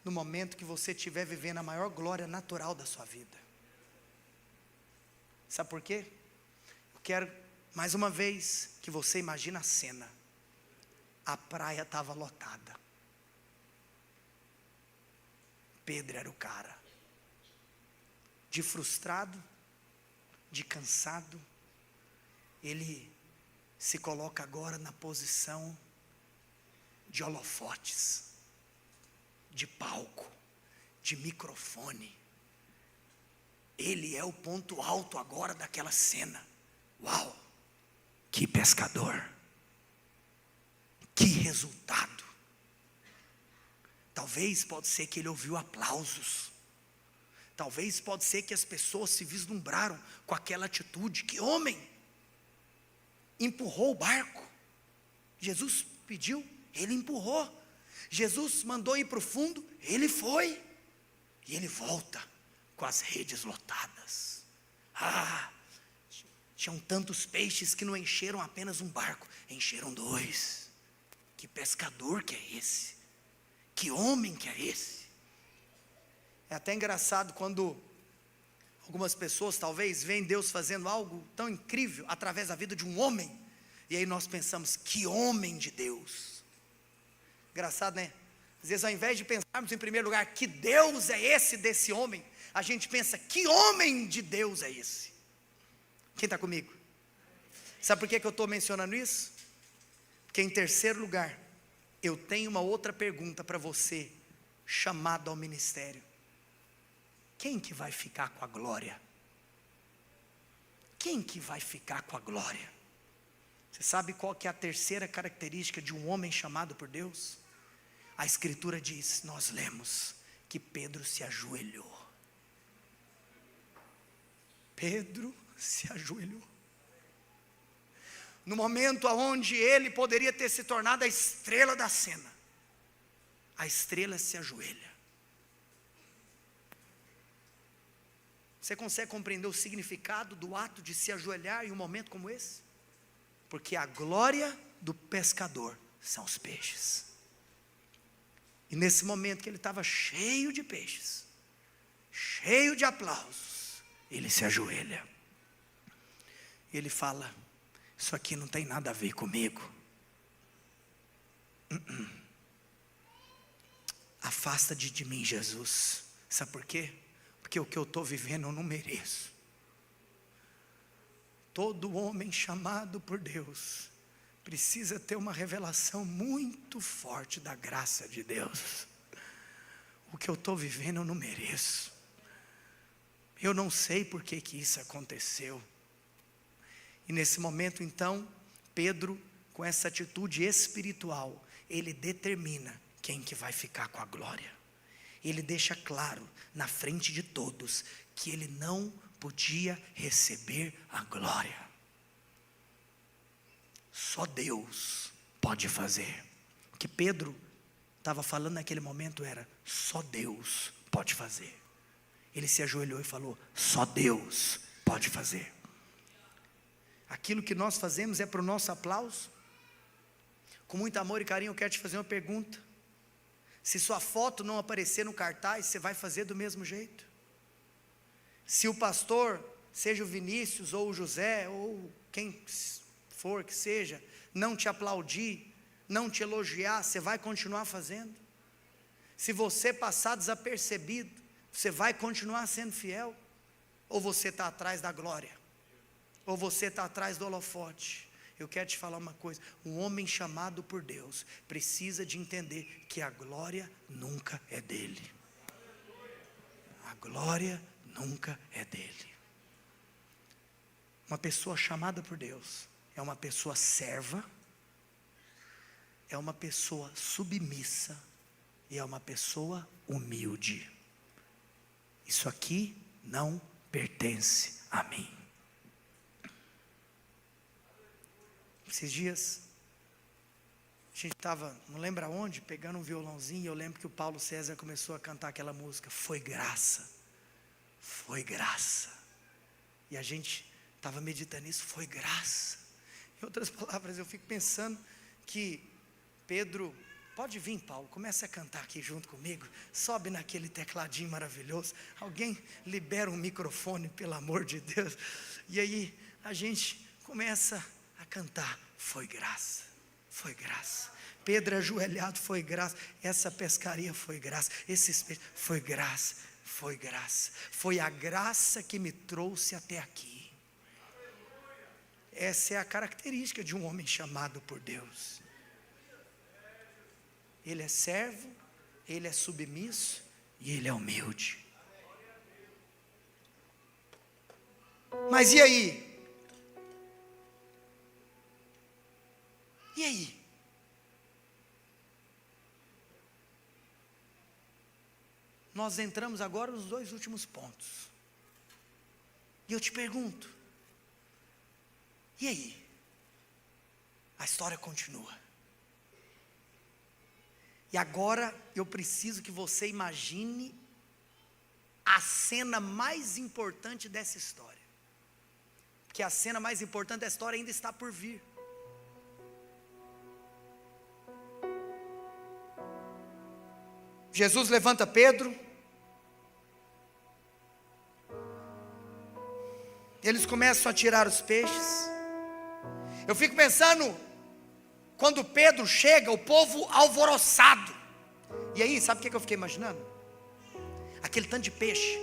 no momento que você estiver vivendo a maior glória natural da sua vida. Sabe por quê? Eu quero, mais uma vez, que você imagine a cena. A praia estava lotada. Pedro era o cara. De frustrado, de cansado, ele se coloca agora na posição de holofotes, de palco, de microfone. Ele é o ponto alto agora daquela cena. Uau! Que pescador! Que resultado! Talvez pode ser que ele ouviu aplausos. Talvez pode ser que as pessoas se vislumbraram com aquela atitude. Que homem! Empurrou o barco. Jesus pediu, ele empurrou. Jesus mandou ir para o fundo, ele foi. E ele volta com as redes lotadas. Tinham tantos peixes que não encheram apenas um barco, encheram 2. Que pescador que é esse? Que homem que é esse? É até engraçado quando algumas pessoas talvez veem Deus fazendo algo tão incrível através da vida de um homem, e aí nós pensamos, que homem de Deus. Engraçado, né? Às vezes, ao invés de pensarmos em primeiro lugar, que Deus é esse desse homem, a gente pensa, que homem de Deus é esse? Quem está comigo? Sabe por que eu estou mencionando isso? Porque em terceiro lugar, eu tenho uma outra pergunta para você, chamado ao ministério. Quem que vai ficar com a glória? Quem que vai ficar com a glória? Você sabe qual que é a terceira característica de um homem chamado por Deus? A Escritura diz, nós lemos, que Pedro se ajoelhou. Pedro se ajoelhou. No momento onde ele poderia ter se tornado a estrela da cena, a estrela se ajoelha. Você consegue compreender o significado do ato de se ajoelhar em um momento como esse? Porque a glória do pescador são os peixes. E nesse momento que ele estava cheio de peixes, cheio de aplausos, ele se ajoelha. Ele fala, isso aqui não tem nada a ver comigo. Afasta de mim, Jesus. Sabe por quê? Porque o que eu estou vivendo eu não mereço. Todo homem chamado por Deus precisa ter uma revelação muito forte da graça de Deus. O que eu estou vivendo eu não mereço. Eu não sei por que isso aconteceu. E nesse momento então, Pedro, com essa atitude espiritual, ele determina quem que vai ficar com a glória. Ele deixa claro, na frente de todos, que ele não podia receber a glória. Só Deus pode fazer. O que Pedro estava falando naquele momento era, só Deus pode fazer. Ele se ajoelhou e falou, só Deus pode fazer. Aquilo que nós fazemos é para o nosso aplauso? Com muito amor e carinho eu quero te fazer uma pergunta. Se sua foto não aparecer no cartaz, você vai fazer do mesmo jeito? Se o pastor, seja o Vinícius ou o José, ou quem for que seja, não te aplaudir, não te elogiar, você vai continuar fazendo? Se você passar desapercebido, você vai continuar sendo fiel? Ou você está atrás da glória? Ou você está atrás do holofote? Eu quero te falar uma coisa: um homem chamado por Deus precisa de entender que a glória nunca é dele. A glória nunca é dele. Uma pessoa chamada por Deus é uma pessoa serva, é uma pessoa submissa e é uma pessoa humilde. Isso aqui não pertence a mim. Esses dias a gente estava, não lembro aonde, pegando um violãozinho, e eu lembro que o Paulo César começou a cantar aquela música, Foi Graça, foi graça. E a gente estava meditando nisso, foi graça. Em outras palavras, eu fico pensando que Pedro, pode vir, Paulo, comece a cantar aqui junto comigo, sobe naquele tecladinho maravilhoso, alguém libera um microfone, pelo amor de Deus, e aí a gente começa a cantar, foi graça, foi graça. Pedro ajoelhado, foi graça. Essa pescaria foi graça, esses peixes, foi graça, foi graça. Foi a graça que me trouxe até aqui. Essa é a característica de um homem chamado por Deus. Ele é servo, ele é submisso e ele é humilde. Mas e aí? E aí? Nós entramos agora nos 2 últimos pontos. E eu te pergunto, e aí? A história continua. E agora eu preciso que você imagine a cena mais importante dessa história. Porque a cena mais importante da história ainda está por vir. Jesus levanta Pedro. Eles começam a tirar os peixes. Eu fico pensando, quando Pedro chega, o povo alvoroçado. E aí, sabe o que eu fiquei imaginando? Aquele tanto de peixe.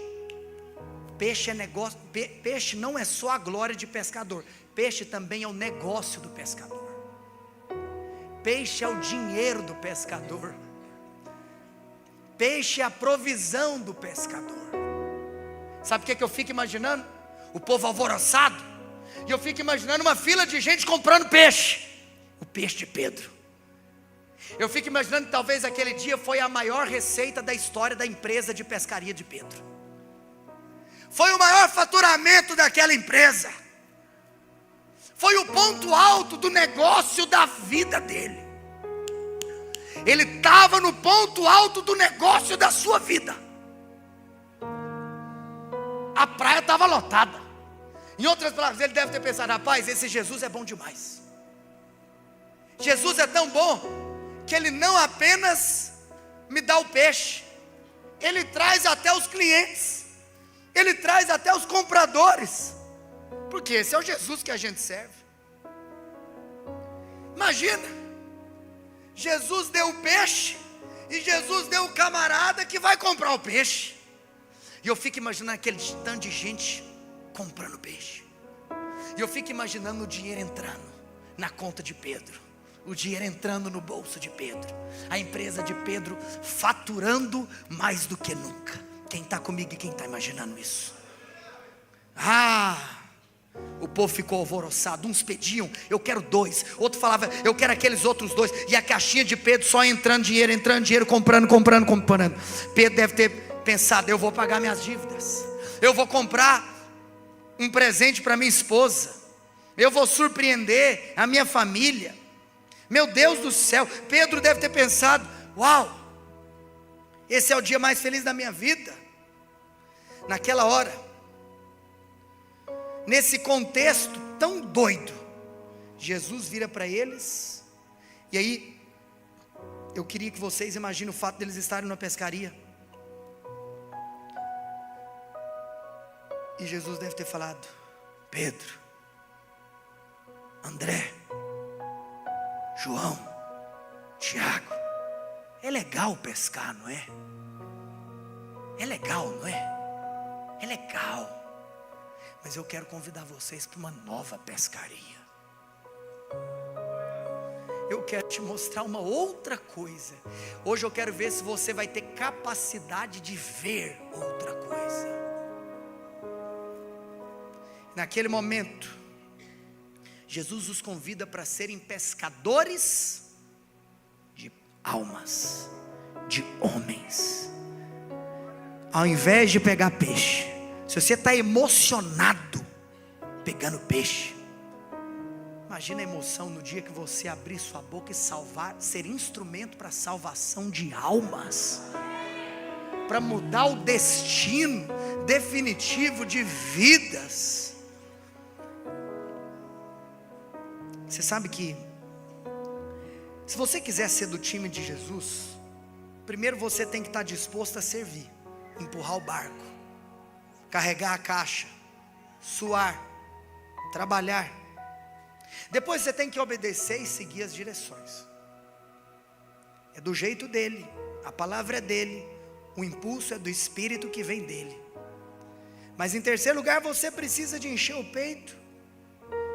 Peixe é negócio. Peixe não é só a glória de pescador. Peixe também é o negócio do pescador. Peixe é o dinheiro do pescador. Peixe é a provisão do pescador. Sabe o que eu fico imaginando? O povo alvoroçado. E eu fico imaginando uma fila de gente comprando peixe. O peixe de Pedro. Eu fico imaginando que talvez aquele dia foi a maior receita da história da empresa de pescaria de Pedro. Foi o maior faturamento daquela empresa. Foi o ponto alto do negócio da vida dele. Ele estava no ponto alto do negócio da sua vida. A praia estava lotada. Em outras palavras, ele deve ter pensado: rapaz, esse Jesus é bom demais. Jesus é tão bom que ele não apenas me dá o peixe, ele traz até os clientes, ele traz até os compradores, porque esse é o Jesus que a gente serve. Imagina, Jesus deu o peixe e Jesus deu o camarada que vai comprar o peixe. E eu fico imaginando aquele tanto de gente comprando peixe. E eu fico imaginando o dinheiro entrando na conta de Pedro, o dinheiro entrando no bolso de Pedro, a empresa de Pedro faturando mais do que nunca. Quem está comigo e quem está imaginando isso? O povo ficou alvoroçado. Uns pediam, eu quero 2. Outro falava, eu quero aqueles outros 2. E a caixinha de Pedro só entrando dinheiro, comprando. Pedro deve ter pensado: eu vou pagar minhas dívidas, eu vou comprar um presente para minha esposa, eu vou surpreender a minha família. Meu Deus do céu, Pedro deve ter pensado: uau, esse é o dia mais feliz da minha vida. Naquela hora, nesse contexto tão doido, Jesus vira para eles. E aí, eu queria que vocês imaginem o fato deles estarem numa pescaria. E Jesus deve ter falado: Pedro, André, João, Tiago, é legal pescar, não é? É legal, não é? É legal. Mas eu quero convidar vocês para uma nova pescaria. Eu quero te mostrar uma outra coisa. Hoje eu quero ver se você vai ter capacidade de ver outra coisa. Naquele momento, Jesus os convida para serem pescadores de almas, de homens. Ao invés de pegar peixe, se você está emocionado pegando peixe, imagina a emoção no dia que você abrir sua boca e ser instrumento para a salvação de almas, para mudar o destino definitivo de vidas. Você sabe que, se você quiser ser do time de Jesus, primeiro você tem que estar disposto a servir, empurrar o barco, carregar a caixa, suar, trabalhar. Depois você tem que obedecer e seguir as direções. É do jeito dele, a palavra é dele, o impulso é do Espírito que vem dele. Mas em terceiro lugar, você precisa de encher o peito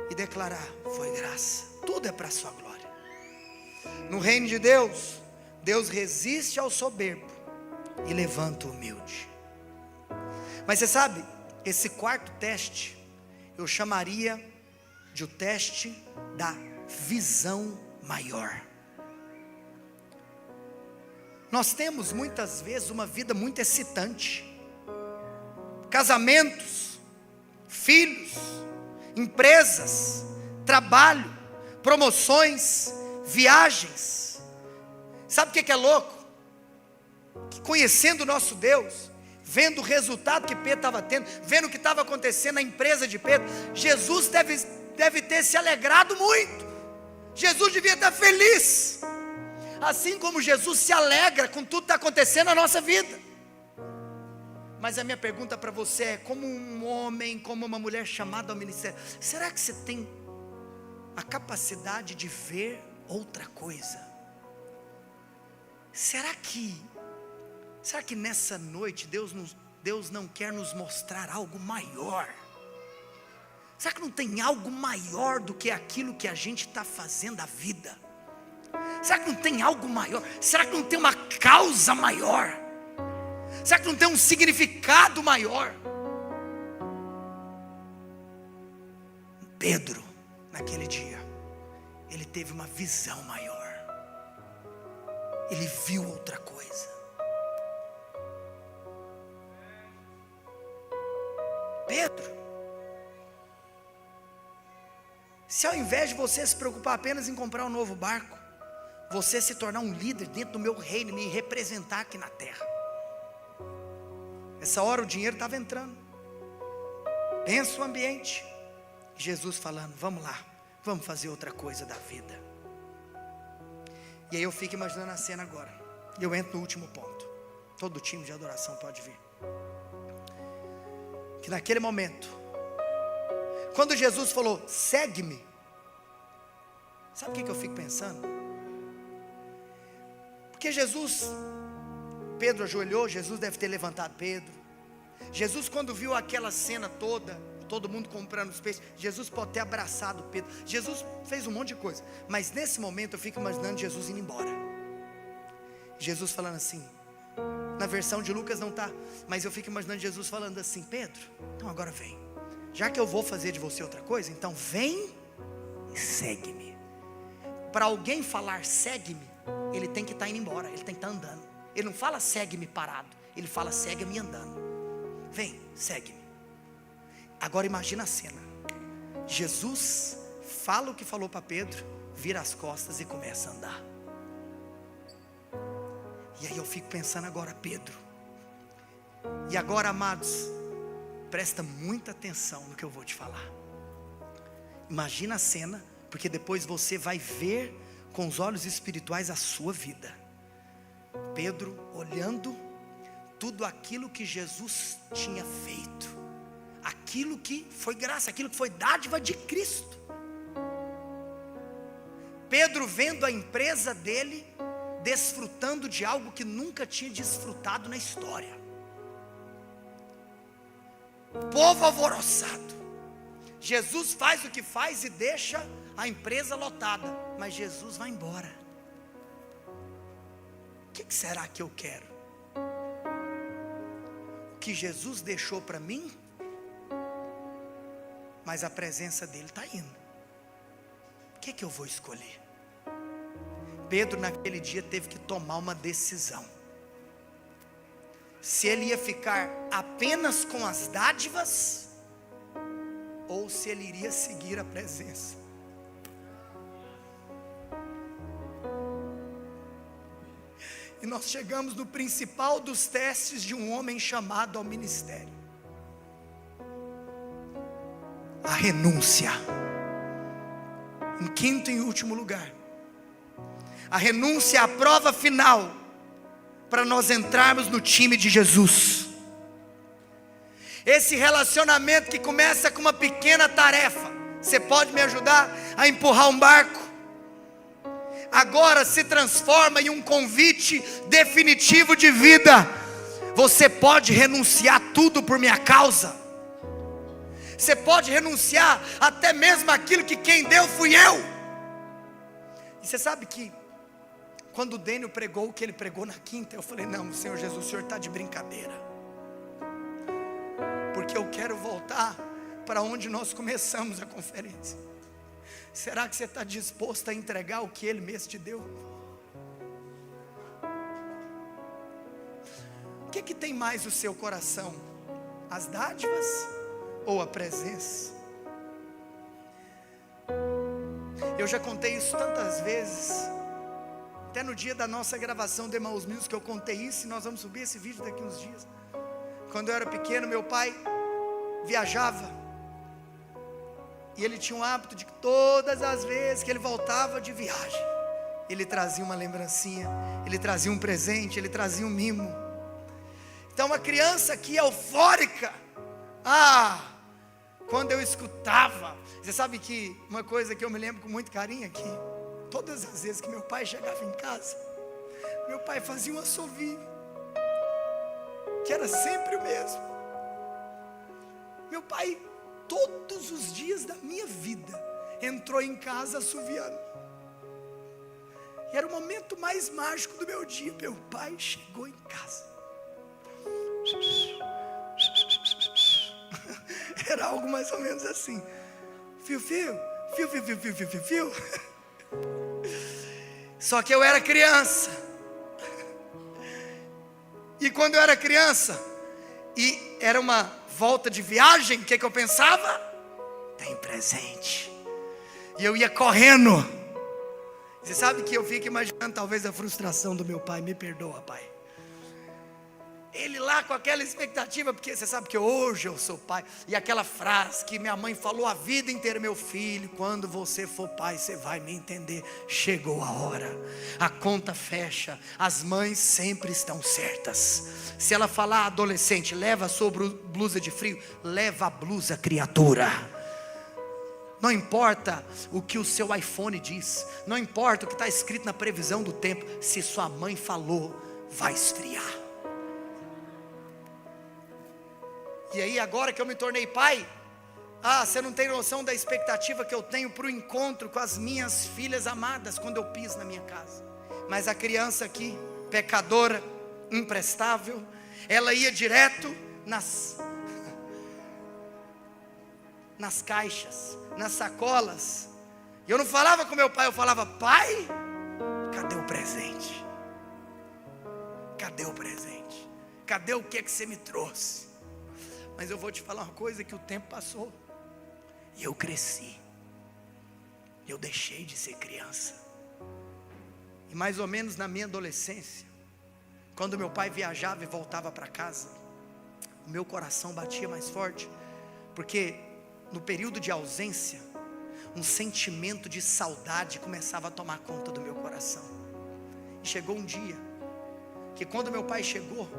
e declarar: foi graça, tudo é para a sua glória. No reino de Deus, Deus resiste ao soberbo e levanta o humilde. Mas você sabe, esse quarto teste eu chamaria de o teste da visão maior. Nós temos muitas vezes uma vida muito excitante, casamentos, filhos, empresas, trabalho, promoções, viagens. Sabe o que é louco? Que conhecendo o nosso Deus, vendo o resultado que Pedro estava tendo, vendo o que estava acontecendo na empresa de Pedro, Jesus deve ter se alegrado muito. Jesus devia estar feliz, assim como Jesus se alegra com tudo que está acontecendo na nossa vida. Mas a minha pergunta para você é: como um homem, como uma mulher chamada ao ministério, será que você tem a capacidade de ver outra coisa? Será que nessa noite Deus não quer nos mostrar algo maior? Será que não tem algo maior do que aquilo que a gente está fazendo a vida? Será que não tem algo maior? Será que não tem uma causa maior? Será que não tem um significado maior? Pedro, naquele dia, ele teve uma visão maior. Ele viu outra coisa. Pedro, se ao invés de você se preocupar apenas em comprar um novo barco, você se tornar um líder dentro do meu reino e me representar aqui na terra. Essa hora o dinheiro estava entrando. Pensa o ambiente. Jesus falando: vamos lá, vamos fazer outra coisa da vida. E aí eu fico imaginando a cena agora. E eu entro no último ponto. Todo time de adoração pode vir. Que naquele momento, quando Jesus falou: segue-me, sabe o que eu fico pensando? Porque Pedro ajoelhou, Jesus deve ter levantado Pedro. Jesus, quando viu aquela cena toda, todo mundo comprando os peixes, Jesus pode ter abraçado Pedro. Jesus fez um monte de coisa, mas nesse momento eu fico imaginando Jesus indo embora. Jesus falando assim, na versão de Lucas não está, mas eu fico imaginando Jesus falando assim: Pedro, então agora vem, já que eu vou fazer de você outra coisa, então vem e segue-me. Para alguém falar segue-me, ele tem que estar indo embora, ele tem que estar andando. Ele não fala segue-me parado, ele fala segue-me andando. Vem, segue-me. Agora imagina a cena. Jesus fala o que falou para Pedro, vira as costas e começa a andar. E aí eu fico pensando agora, Pedro. E agora, amados, presta muita atenção no que eu vou te falar. Imagina a cena, porque depois você vai ver com os olhos espirituais a sua vida. Pedro olhando tudo aquilo que Jesus tinha feito, aquilo que foi graça, aquilo que foi dádiva de Cristo. Pedro vendo a empresa dele desfrutando de algo que nunca tinha desfrutado na história. Povo alvoroçado. Jesus faz o que faz e deixa a empresa lotada, mas Jesus vai embora. O que será que eu quero? O que Jesus deixou para mim, mas a presença dele está indo. O que eu vou escolher? Pedro naquele dia teve que tomar uma decisão. Se ele ia ficar apenas com as dádivas, ou se ele iria seguir a presença. E nós chegamos no principal dos testes de um homem chamado ao ministério: a renúncia. Em quinto e último lugar, a renúncia é a prova final para nós entrarmos no time de Jesus. Esse relacionamento que começa com uma pequena tarefa: você pode me ajudar a empurrar um barco? Agora se transforma em um convite definitivo de vida. Você pode renunciar tudo por minha causa. Você pode renunciar até mesmo aquilo que quem deu fui eu. E você sabe que quando o Dênio pregou o que ele pregou na quinta, eu falei: não, Senhor Jesus, o Senhor está de brincadeira. Porque eu quero voltar para onde nós começamos a conferência. Será que você está disposto a entregar o que Ele mesmo te deu? O que tem mais o seu coração? As dádivas ou a presença? Eu já contei isso tantas vezes. Até no dia da nossa gravação de Emmaus Music eu contei isso, e nós vamos subir esse vídeo daqui uns dias. Quando eu era pequeno, meu pai viajava, e ele tinha um hábito de que todas as vezes que ele voltava de viagem, ele trazia uma lembrancinha, ele trazia um presente, ele trazia um mimo. Então uma criança aqui eufórica, quando eu escutava, você sabe que uma coisa que eu me lembro com muito carinho aqui, todas as vezes que meu pai chegava em casa, meu pai fazia um assovio, que era sempre o mesmo. Meu pai, todos os dias da minha vida, entrou em casa assoviando. E era o momento mais mágico do meu dia. Meu pai chegou em casa. Era algo mais ou menos assim. Fio. Só que eu era criança. E quando eu era criança, e era uma volta de viagem, o que eu pensava? Tem presente. E eu ia correndo. Você sabe que eu fico imaginando talvez a frustração do meu pai. Me perdoa, pai. Ele lá com aquela expectativa, porque você sabe que hoje eu sou pai. E aquela frase que minha mãe falou a vida inteira: meu filho, quando você for pai, você vai me entender. Chegou a hora, a conta fecha. As mães sempre estão certas. Se ela falar: adolescente, leva a sua blusa de frio, leva a blusa, criatura. Não importa o que o seu iPhone diz, não importa o que está escrito na previsão do tempo, se sua mãe falou, vai esfriar. E aí agora que eu me tornei pai, você não tem noção da expectativa que eu tenho para o encontro com as minhas filhas amadas, quando eu piso na minha casa. Mas a criança aqui, pecadora, imprestável, ela ia direto nas caixas, nas sacolas. E eu não falava com meu pai, eu falava: pai, cadê o presente? Cadê o presente? Cadê o que você me trouxe? Mas eu vou te falar uma coisa, que o tempo passou, e eu cresci, eu deixei de ser criança. E mais ou menos na minha adolescência, quando meu pai viajava e voltava para casa, o meu coração batia mais forte, porque no período de ausência, um sentimento de saudade começava a tomar conta do meu coração. E chegou um dia, que quando meu pai chegou,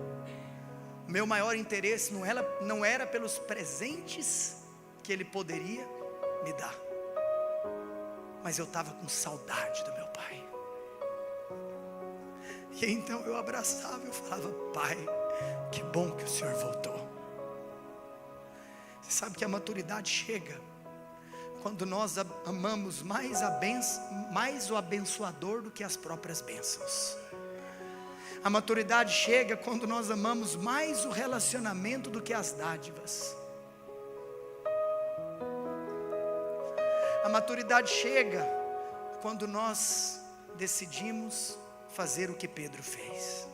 o meu maior interesse não era pelos presentes que ele poderia me dar, mas eu estava com saudade do meu pai. E então eu abraçava, eu falava: pai, que bom que o Senhor voltou. Você sabe que a maturidade chega quando nós amamos mais o abençoador do que as próprias bênçãos. A maturidade chega quando nós amamos mais o relacionamento do que as dádivas. A maturidade chega quando nós decidimos fazer o que Pedro fez.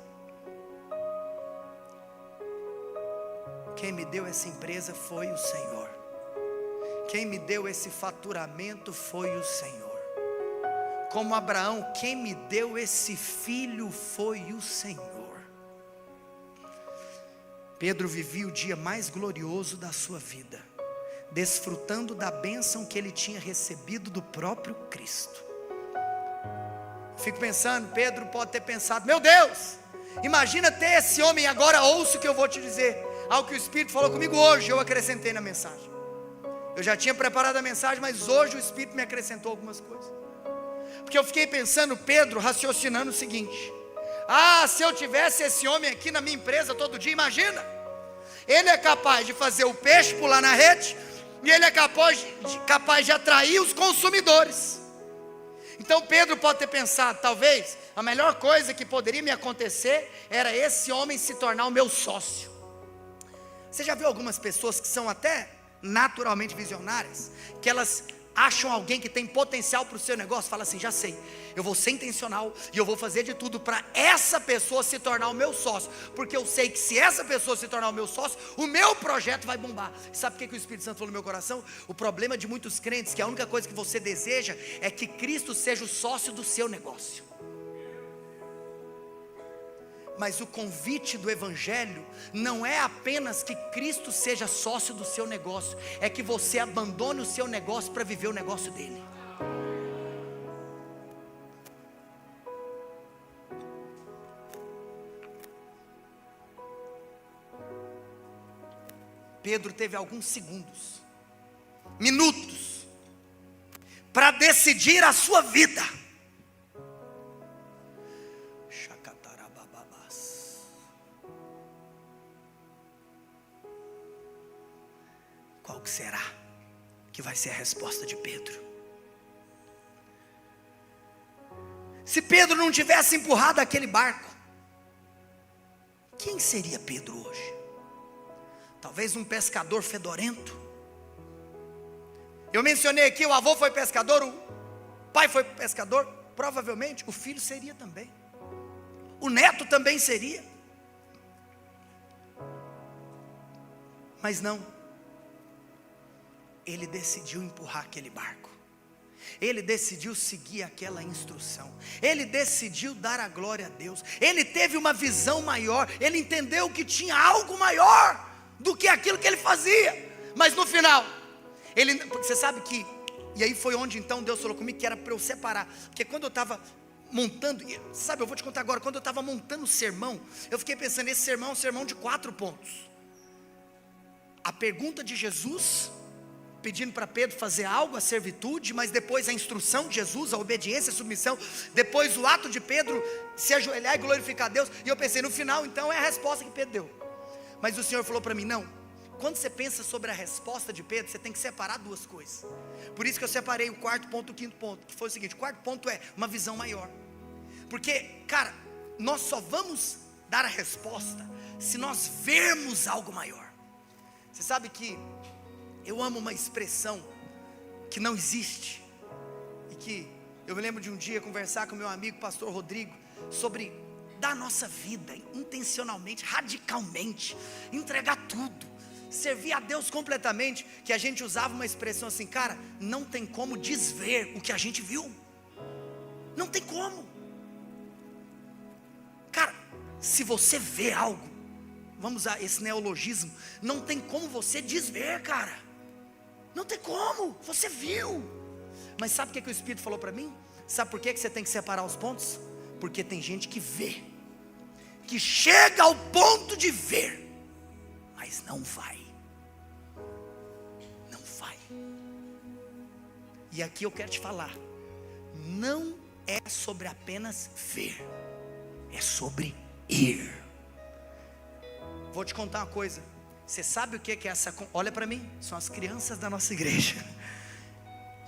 Quem me deu essa empresa foi o Senhor. Quem me deu esse faturamento foi o Senhor. Como Abraão, quem me deu esse filho foi o Senhor. Pedro vivia o dia mais glorioso da sua vida, desfrutando da bênção que ele tinha recebido do próprio Cristo. Fico pensando, Pedro pode ter pensado: meu Deus, imagina ter esse homem. Agora ouça o que eu vou te dizer, algo que o Espírito falou comigo hoje, eu acrescentei na mensagem. Eu já tinha preparado a mensagem, mas hoje o Espírito me acrescentou algumas coisas. Porque eu fiquei pensando, Pedro raciocinando o seguinte: se eu tivesse esse homem aqui na minha empresa todo dia, imagina, ele é capaz de fazer o peixe pular na rede, e ele é capaz de atrair os consumidores. Então Pedro pode ter pensado: talvez a melhor coisa que poderia me acontecer era esse homem se tornar o meu sócio. Você já viu algumas pessoas que são até naturalmente visionárias, que elas acham alguém que tem potencial para o seu negócio, fala assim: já sei, eu vou ser intencional e eu vou fazer de tudo para essa pessoa se tornar o meu sócio, porque eu sei que se essa pessoa se tornar o meu sócio, o meu projeto vai bombar. Sabe por que o Espírito Santo falou no meu coração? O problema de muitos crentes, que a única coisa que você deseja é que Cristo seja o sócio do seu negócio. Mas o convite do Evangelho não é apenas que Cristo seja sócio do seu negócio, é que você abandone o seu negócio para viver o negócio dele. Pedro teve alguns segundos, minutos, para decidir a sua vida. Qual que será que vai ser a resposta de Pedro? Se Pedro não tivesse empurrado aquele barco, quem seria Pedro hoje? Talvez um pescador fedorento. Eu mencionei aqui, o avô foi pescador, o pai foi pescador, provavelmente o filho seria também, o neto também seria. Mas não, ele decidiu empurrar aquele barco, ele decidiu seguir aquela instrução, ele decidiu dar a glória a Deus, ele teve uma visão maior, ele entendeu que tinha algo maior do que aquilo que ele fazia. Mas no final, você sabe que, e aí foi onde então Deus falou comigo que era para eu separar, porque quando eu estava montando, sabe, eu vou te contar agora, quando eu estava montando o sermão, eu fiquei pensando, esse sermão é um sermão de 4 pontos. A pergunta de Jesus, pedindo para Pedro fazer algo, a servitude, mas depois a instrução de Jesus, a obediência, a submissão, depois o ato de Pedro se ajoelhar e glorificar a Deus, e eu pensei, no final então é a resposta que Pedro deu. Mas o Senhor falou para mim: não, quando você pensa sobre a resposta de Pedro, você tem que separar 2 coisas. Por isso que eu separei o 4º ponto e o 5º ponto, que foi o seguinte: o 4º ponto é uma visão maior, porque, cara, nós só vamos dar a resposta se nós vermos algo maior. Você sabe que eu amo uma expressão que não existe, e que eu me lembro de um dia conversar com meu amigo pastor Rodrigo, sobre dar nossa vida intencionalmente, radicalmente, entregar tudo, servir a Deus completamente, que a gente usava uma expressão assim: cara, não tem como desver o que a gente viu, não tem como. Cara, se você vê algo, vamos usar esse neologismo, não tem como você desver, cara, não tem como, você viu. Mas sabe o que o Espírito falou para mim? Sabe por que você tem que separar os pontos? Porque tem gente que vê, que chega ao ponto de ver, mas não vai. E aqui eu quero te falar, não é sobre apenas ver, é sobre ir. Vou te contar uma coisa. Você sabe o que é essa? Olha para mim, são as crianças da nossa igreja,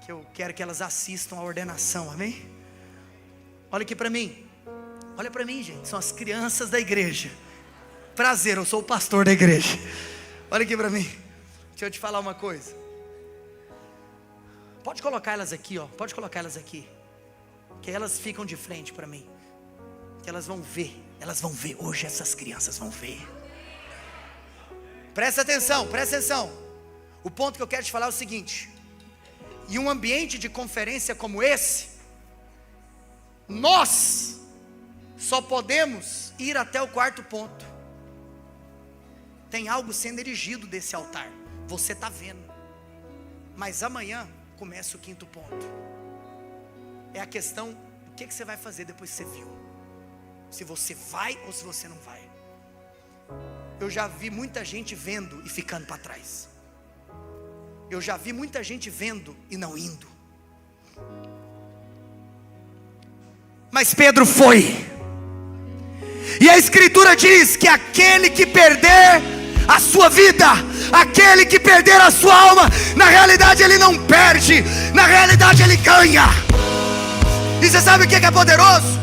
que eu quero que elas assistam a ordenação, amém? Olha aqui para mim. Olha para mim, gente, são as crianças da igreja. Prazer, eu sou o pastor da igreja. Olha aqui para mim. Deixa eu te falar uma coisa. Pode colocar elas aqui, ó. Pode colocar elas aqui. Que elas ficam de frente para mim. Que elas vão ver. Elas vão ver. Hoje essas crianças vão ver. Presta atenção, presta atenção. O ponto que eu quero te falar é o seguinte. Em um ambiente de conferência como esse, nós só podemos ir até o quarto ponto. Tem algo sendo erigido desse altar. Você está vendo. Mas amanhã começa o quinto ponto. É a questão, o que você vai fazer depois que você viu? Se você vai ou se você não vai. Eu já vi muita gente vendo e ficando para trás. Eu já vi muita gente vendo e não indo. Mas Pedro foi. E a escritura diz que aquele que perder a sua vida, aquele que perder a sua alma, na realidade ele não perde, na realidade ele ganha. E você sabe o que é poderoso?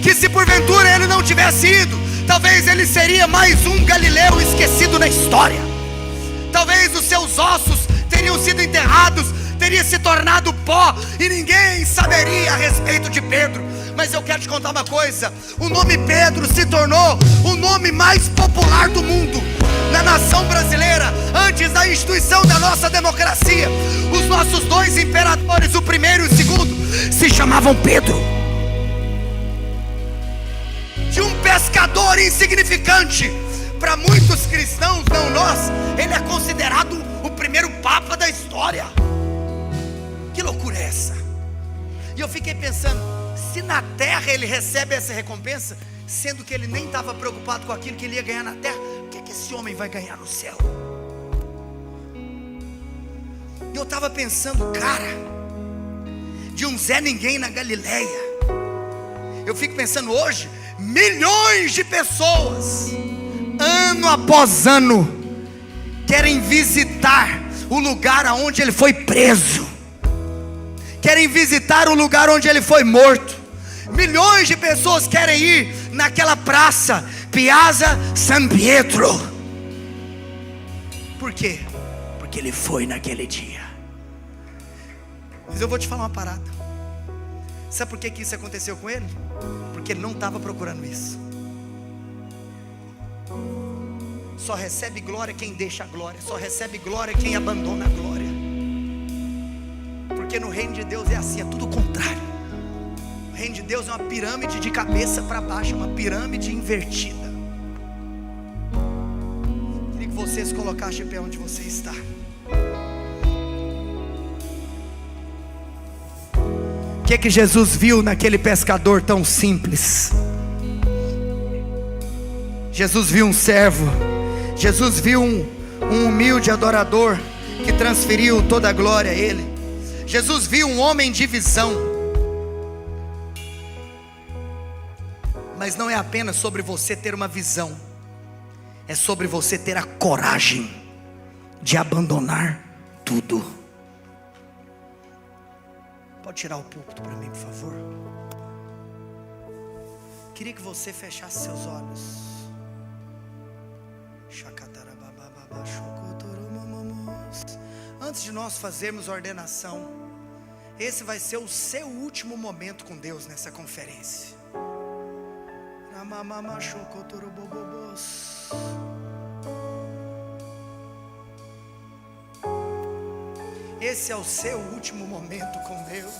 Que se porventura ele não tivesse ido, talvez ele seria mais um Galileu esquecido na história. Talvez os seus ossos teriam sido enterrados, teria se tornado pó, e ninguém saberia a respeito de Pedro. Mas eu quero te contar uma coisa. O nome Pedro se tornou o nome mais popular do mundo, na nação brasileira, antes da instituição da nossa democracia. Os nossos dois imperadores, o primeiro e o segundo, se chamavam Pedro. De um pescador insignificante, para muitos cristãos, não nós, ele é considerado o primeiro papa da história. Que loucura é essa? E eu fiquei pensando, se na terra ele recebe essa recompensa, sendo que ele nem estava preocupado com aquilo que ele ia ganhar na terra, o que é que esse homem vai ganhar no céu? E eu estava pensando, cara, de um Zé Ninguém na Galileia, eu fico pensando hoje, milhões de pessoas, ano após ano, querem visitar o lugar onde ele foi preso, querem visitar o lugar onde ele foi morto. Milhões de pessoas querem ir naquela praça, Piazza San Pietro. Por quê? Porque ele foi naquele dia. Mas eu vou te falar uma parada. Sabe por que isso aconteceu com ele? Porque ele não estava procurando isso. Só recebe glória quem deixa a glória. Só recebe glória quem abandona a glória. Porque no reino de Deus é assim, é tudo o contrário. O reino de Deus é uma pirâmide de cabeça para baixo, uma pirâmide invertida. Queria que você se colocasse de pé onde você está. O que Jesus viu naquele pescador tão simples? Jesus viu um servo. Jesus viu um humilde adorador que transferiu toda a glória a ele. Jesus viu um homem de visão. Mas não é apenas sobre você ter uma visão, é sobre você ter a coragem de abandonar tudo. Pode tirar o púlpito para mim, por favor? Queria que você fechasse seus olhos. Antes de nós fazermos a ordenação, esse vai ser o seu último momento com Deus nessa conferência. Esse é o seu último momento com Deus.